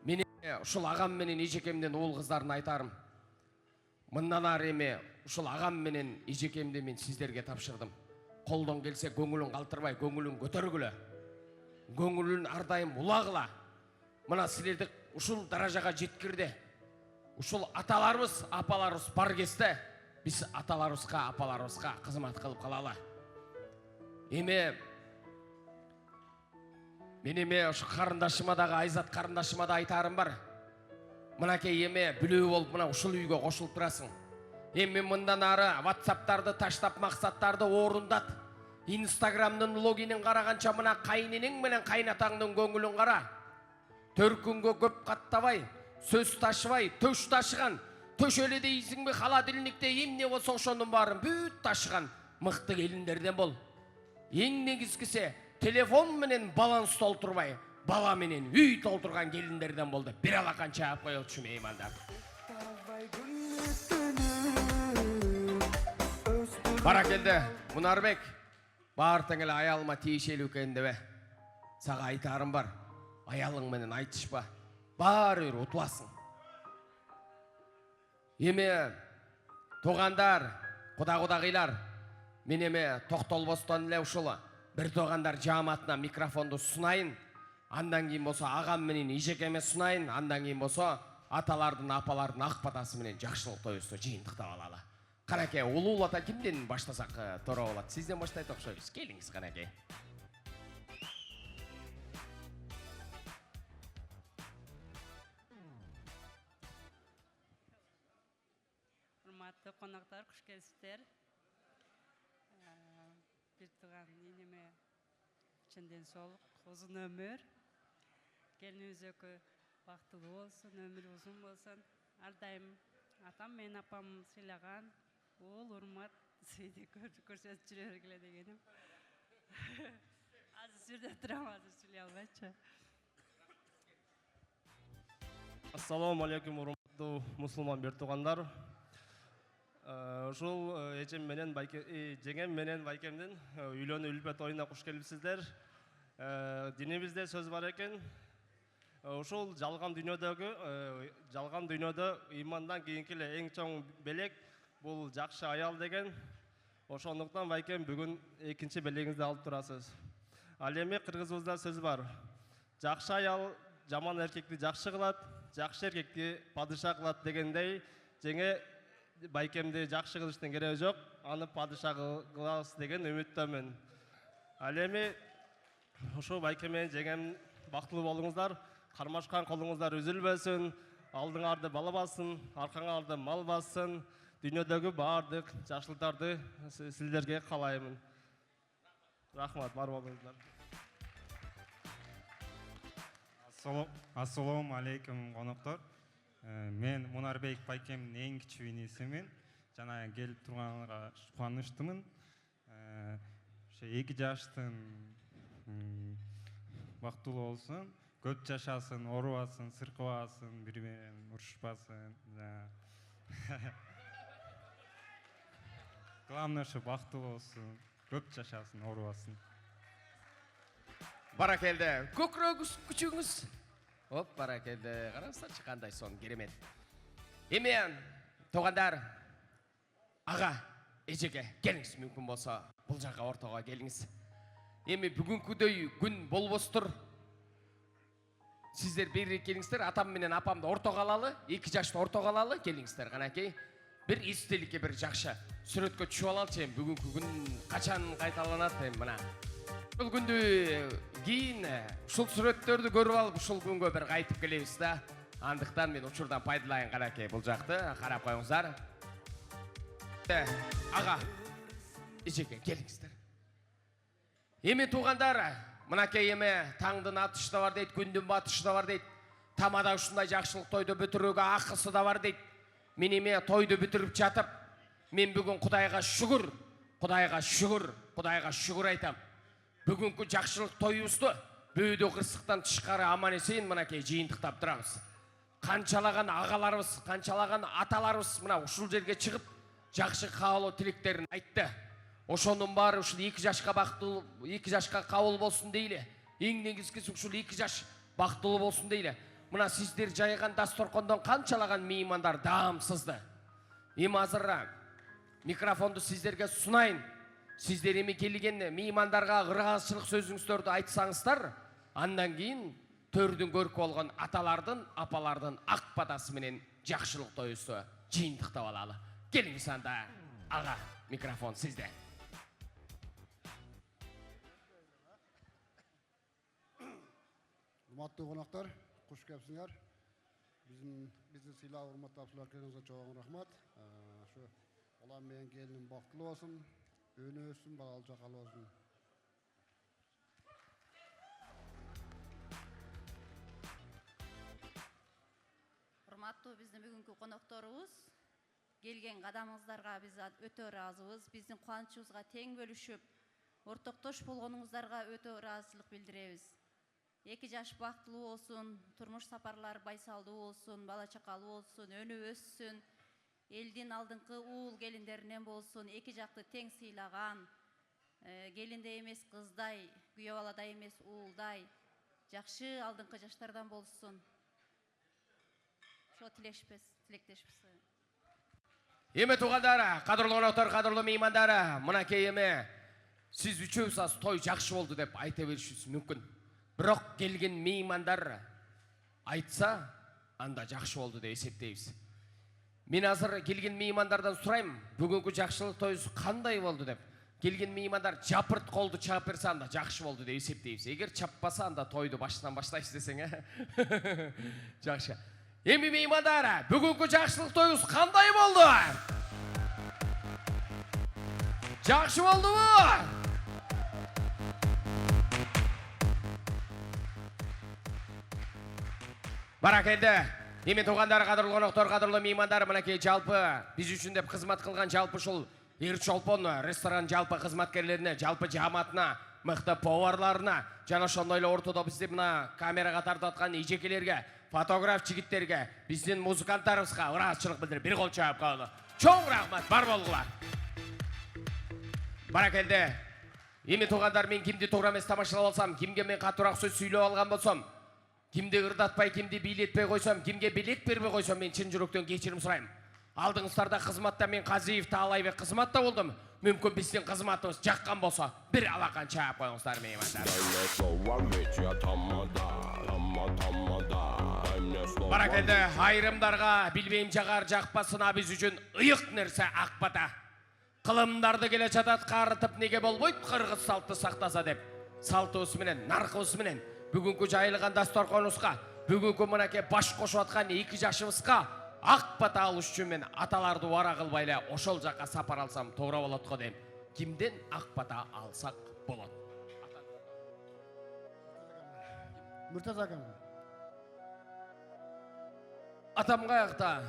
Мен ушул агам менен эжекемден уул кыздарын айтарым. Мындан ары эми ушул агам менен эжекемди мен сиздерге тапшырдым. Колдон келсе көңүлүн калтырбай, көңүлүн көтөргүлө. Көңүлүн ар дайым улагыла. Мына силерди ушул даражага жеткирди. Ушул аталарыбыз, апаларыбыз бар кезде биз аталарыбызга, апаларыбызга кызмат кылып калалы. Эми мен эми ушу карындашыма дагы, Айзат карындашыма да айтарым бар. Мынакей эми бүлөө болуп мына ушул үйгө кошулуп турасың. Эми мындан ары WhatsApp-тарды таштап, максаттарды орундат. Instagram'дын логинин караганча мына кайненең менен кайнатаңдын көңүлүн кара. Төркүнгө көп каттабай, сөз ташыбай, төш ташыган, төшөлө дейсиңби, холодильникте эмне болсо ошонун баарын бүт ташыган мыкты келиндерден бол. Эң негизгиси телефон менен баланс толтурбай, бала менен үй толтурган келиндерден болду. Бир алакан чаап коелучу меймандар. Баракелде, Мунарбек, баартың эле аялыма тиешелүү экен деп сага айтарым бар. Аялың менен айтышпа. Баары бир утуласың. Эми туугандар, кудагыйлар, мен эми токтолбостон эле ушул бир туугандар жааматына микрофонду сунайын. Андан кийин болсо агам менен эжекеме сунайын. Андан кийин болсо аталардын, апалардын ак батасы менен жакшылык тоюбузду жыйынтыктап алалы. Канакей, улуулата кимден баштасак туура болот? Сизден баштайт окшойбуз. Келиңиз, канакей. Урматтуу коноктор, куш келипсиздер. Бир тууган энеме чынден соолук, узун өмүр. Келинибиз экөө бактылуу болсун, өмүрү узун болсун. Ар дайым атам менен апам сыйлаган ул урмат сыйды көрсөтүп жүрө бергиле дегеним. Азыр сүрдө турам, азыр сүйлөй албайчы. Ассаламу алейкум, урматтуу мусулман бир туугандар. Ушул эжем менен жеңем менен байкемдин үйлөнүү үлпө тоюна куш келипсиздер. Динибизде сөз бар экен. Ушул жалган дүйнөдө имандан кийинки эле эң чоң белек бул жакшы аял деген. Ошондуктан байкем бүгүн экинчи белегиңизди алып турасыз. Ал эми кыргызыбызда сөз бар. Жакшы аял жаман эркекти жакшы кылат, жакшы эркекти падыша кылат дегендей, жеңе байкемди жакшы кылыштын кереги жок, аны падыша кылабыз деген үмүттөмүн. Ал эми ошо байкем менен жеңем бактылуу болуңуздар, кармашкан колуңуздар үзүлбөсүн, алдыңарды бала бассын, аркаңарды мал бассын, дүйнөдөгү баардык жакшылыктарды сиздерге каалаймын. Рахмат, бар болуңуздар. Ассаламу алейкум, коноктор. Мен Мунарбек байкемдин эң кичүү инисимин. Жана келип турганга кубанычтымын. Ошо 2 жаштын бактылуу болсун, көп жашасын, оорубасын, сыркыбасын, бири менен урушпасын. Главное, ошо бактылуу болсун, көп жашасын, оорубасын. Баракелде. Көкрөгүз күчүңүз. Оп, баракелде. Караңыздарчы кандай сон керемет. Эми туугандар, ага, эжеге келиңиз мүмкүн болсо, бул жакка ортого келиңиз. Эми бүгүнкүдөй күн болбостур. Сиздер бери келиңиздер, атам менен апамды ортого алалы, 2 жашты ортого алалы, келиңиздер канакей. Бир эстеликке бир жакшы сүрөткө түшүп алалычы, бүгүнкү күн качан кайталанат эми мына. Ушул күндү кийин ушул сүрөттөрдү көрүп алып, ушул күнгө бир кайтып келебиз да. Андыктан мен учурдан пайдалайын канакей, бул жакты карап коюңуздар. Ага, эжеге келиңиздер. Эми туугандар, мынакей эми таңдын атышы да бар дейт, күндүн батышы да бар дейт. Тамада ушундай жакшылык тойду бүтүрүүгө акысы да бар дейт. Мен эми тойду бүтүрүп жатып, мен бүгүн Кудайга шүгүр айтам. Бүгүнкү жакшылык тоюбузду бөөдө кырсыктан тышкары аман эсен мынакей жыйынтыктап турабыз. Канчалаган агаларыбыз, канчалаган аталарыбыз мына ушул жерге чыгып, жакшы каалоо тилектерин айтты. Ошонун баары ушул 2 жашка бактылуу, 2 жашка кабыл болсун дейле. Эң негизгиси ушул 2 жаш бактылуу болсун дейле. Мына сиздер жайган дасторкондон канчалаган меймандар даамсызды. Эми азыр микрофонду сиздерге сунайын. Сиздер эми келген меймандарга ыргаазчылык сөзүңүздөрдү айтсаңыздар, андан кийин төрдүн көркү болгон аталардын, апалардын ак батасы менен жакшылык тоюбузду жыйынтыктап алалы. Келиңиз анда. Ага, микрофон сизде. Урматтуу коноктор, куш келипсиңер. Биздин сыйлап урматтап келгениңизге чоң рахмат. Ошо улам менен келиним бактылуу болсун, өнү өссүн, балалы жакалы болсун. Урматтуу биздин бүгүнкү конокторубуз, келген кадамыңыздарга биз өтө ыраазыбыз. Биздин кубанычыбызга тең бөлүшүп, ортоктош болгонуңуздарга өтө ыраазычылык билдиребиз. 2 жаш бактылуу болсун, турмуш сапарлар байсалдуу болсун, бала чакалуу болсун, өнүп өссүн, элдин алдыңкы уул келиндеринен болсун, 2 жакты тең сыйлаган, келиндей эмес кыздай, күйөө баладай эмес уулдай, жакшы алдыңкы жаштардан болсун. Ошо тилектешпиз. Эми туугандар, кадырлуу коноктор, кадырлуу меймандар, мынакей эми сиз үчөөбүз аз той жакшы болду деп айта беришиңиз мүмкүн. Бирок келген меймандар айтса, анда жакшы болду деп эсептейбиз. Мен азыр келген меймандардан сурайм, бүгүнкү жакшылык тоюбуз кандай болду деп. Келген меймандар жапырт колду чаап берсе, анда жакшы болду деп эсептейбиз. Эгер чаппаса, анда тойду баштан баштайбыз десең, жакшы. Эми меймандар, бүгүнкү жакшылык тоюбуз кандай болду? Жакшы болдубу? Баракелде. Эми туугандар, кадырлуу коноктор, кадырлуу меймандар, мынакей жалпы биз үчүн деп кызмат кылган жалпы ушул Эр Чолпон ресторан жалпы кызматкерлерине, жалпы жааматына мықты поварларына, жана ошондой эле ортодо бизди мына камерага тартып аткан эжекелерге, фотограф жигиттерге, биздин музыканттарыбызга ыраазычылык билдирип бир кол чаап коелу. Чоң рахмат, бар болгула. Баракелде. Эми туугандар, мен кимди туура эмес тамашалап алсам, кимге мен катуураак сөз сүйлөп алган болсом, кимди ырдатпай, кимди бийлетпей койсом, кимге белек бербей койсом, мен чын жүрөктөн кечирим сурайм. Алдыңыздарда кызматта мен Казиев Таалайбек кызматта болдум. Мүмкүн биздин кызматыбыз жаккан болсо, бир алакан чаап коюңуздар меймандар. Баракелде, айрымдарга билбейм жагар жакпасына биз үчүн ыйык нерсе ак бата. Кылымдарды келе жатат карытып неге болбойт кыргыз салтты сактаса деп. Салтыбыз менен, наркыбыз менен бүгүнкү жайылган дасторконубузга, бүгүнкү мынакей баш кошуп аткан 2 жашыбызга ак бата алыш үчүн мен аталарды убара кылбай эле ошол жакка сапар алсам туура болот го дейм. Кимден ак бата алсак болот? Муртаза акам. Атам каякта?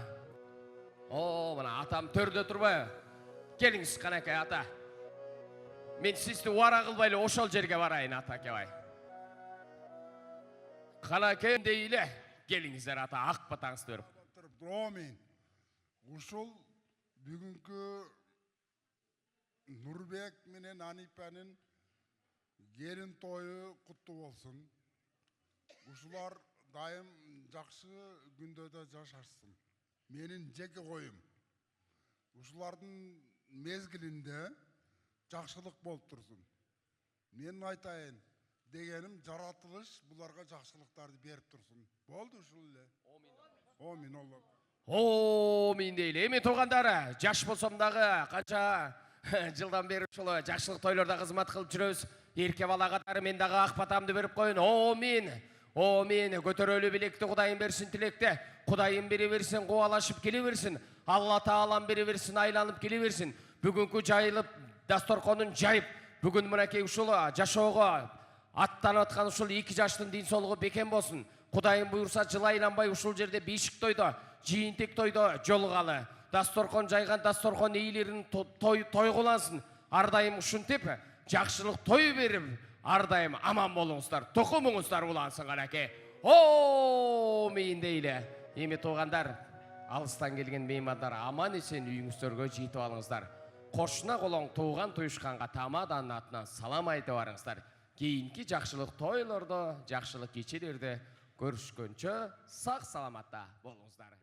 Мына атам төрдө турбайбы? Келиңиз канакей ата. Мен сизди убара кылбай эле ошол жерге барайын атакебай. Канакей дейле, келиңиздер ата, ак батаңызды берип. Мен ушул бүгүнкү Нурбек менен Анипанын келин тою куттуу болсун. Ушулар дайым жакшы күндөрдө жашашсын. Менин жеке коюм. Ушулардын мезгилинде жакшылык болуп турсун. Мен айтайын дегеним, жаратылыш буларга жакшылыктарды берип турсун. Болду ушул эле. Амин Алла. Амин дейле. Эми туугандар, жаш болсом дагы канча жылдан бери ушул жакшылык тойлордо кызмат кылып жүрөбүз. Эрке бала катары мен дагы ак батамды берип коюн. Амин. Амин. Көтөрөлү билекти Кудайым берсин тилекте. Кудайым бере берсин, кубалашып келе берсин. Алла Таалам бере берсин, айланып келе берсин. Бүгүнкү жайылып, дасторконун жайып, бүгүн мынакей ушул жашоого аттанып аткан ушул 2 жаштын ден соолугу бекем болсун. Кудайым буйрса жыл айланбай ушул жерде бейшик тойдо, жийинтек тойдо жолугалы. Дасторкон жайган дасторкон ээлерин тойгулансын. Ар дайым ушинтип, жакшылык той берип, ар дайым аман болуңуздар, токумуңуздар улансын канакей. Амин дейле. Эми туугандар, алыстан келген меймандар аман эсен үйүңүздөргө жетип алыңыздар. Кошуна колоң тууган туюшканга тамаданын атынан салам айтып барыңыздар. Кийинки жакшылык тойлордо, жакшылык кечелерде көрүшкөнчө сак саламатта болуңуздар.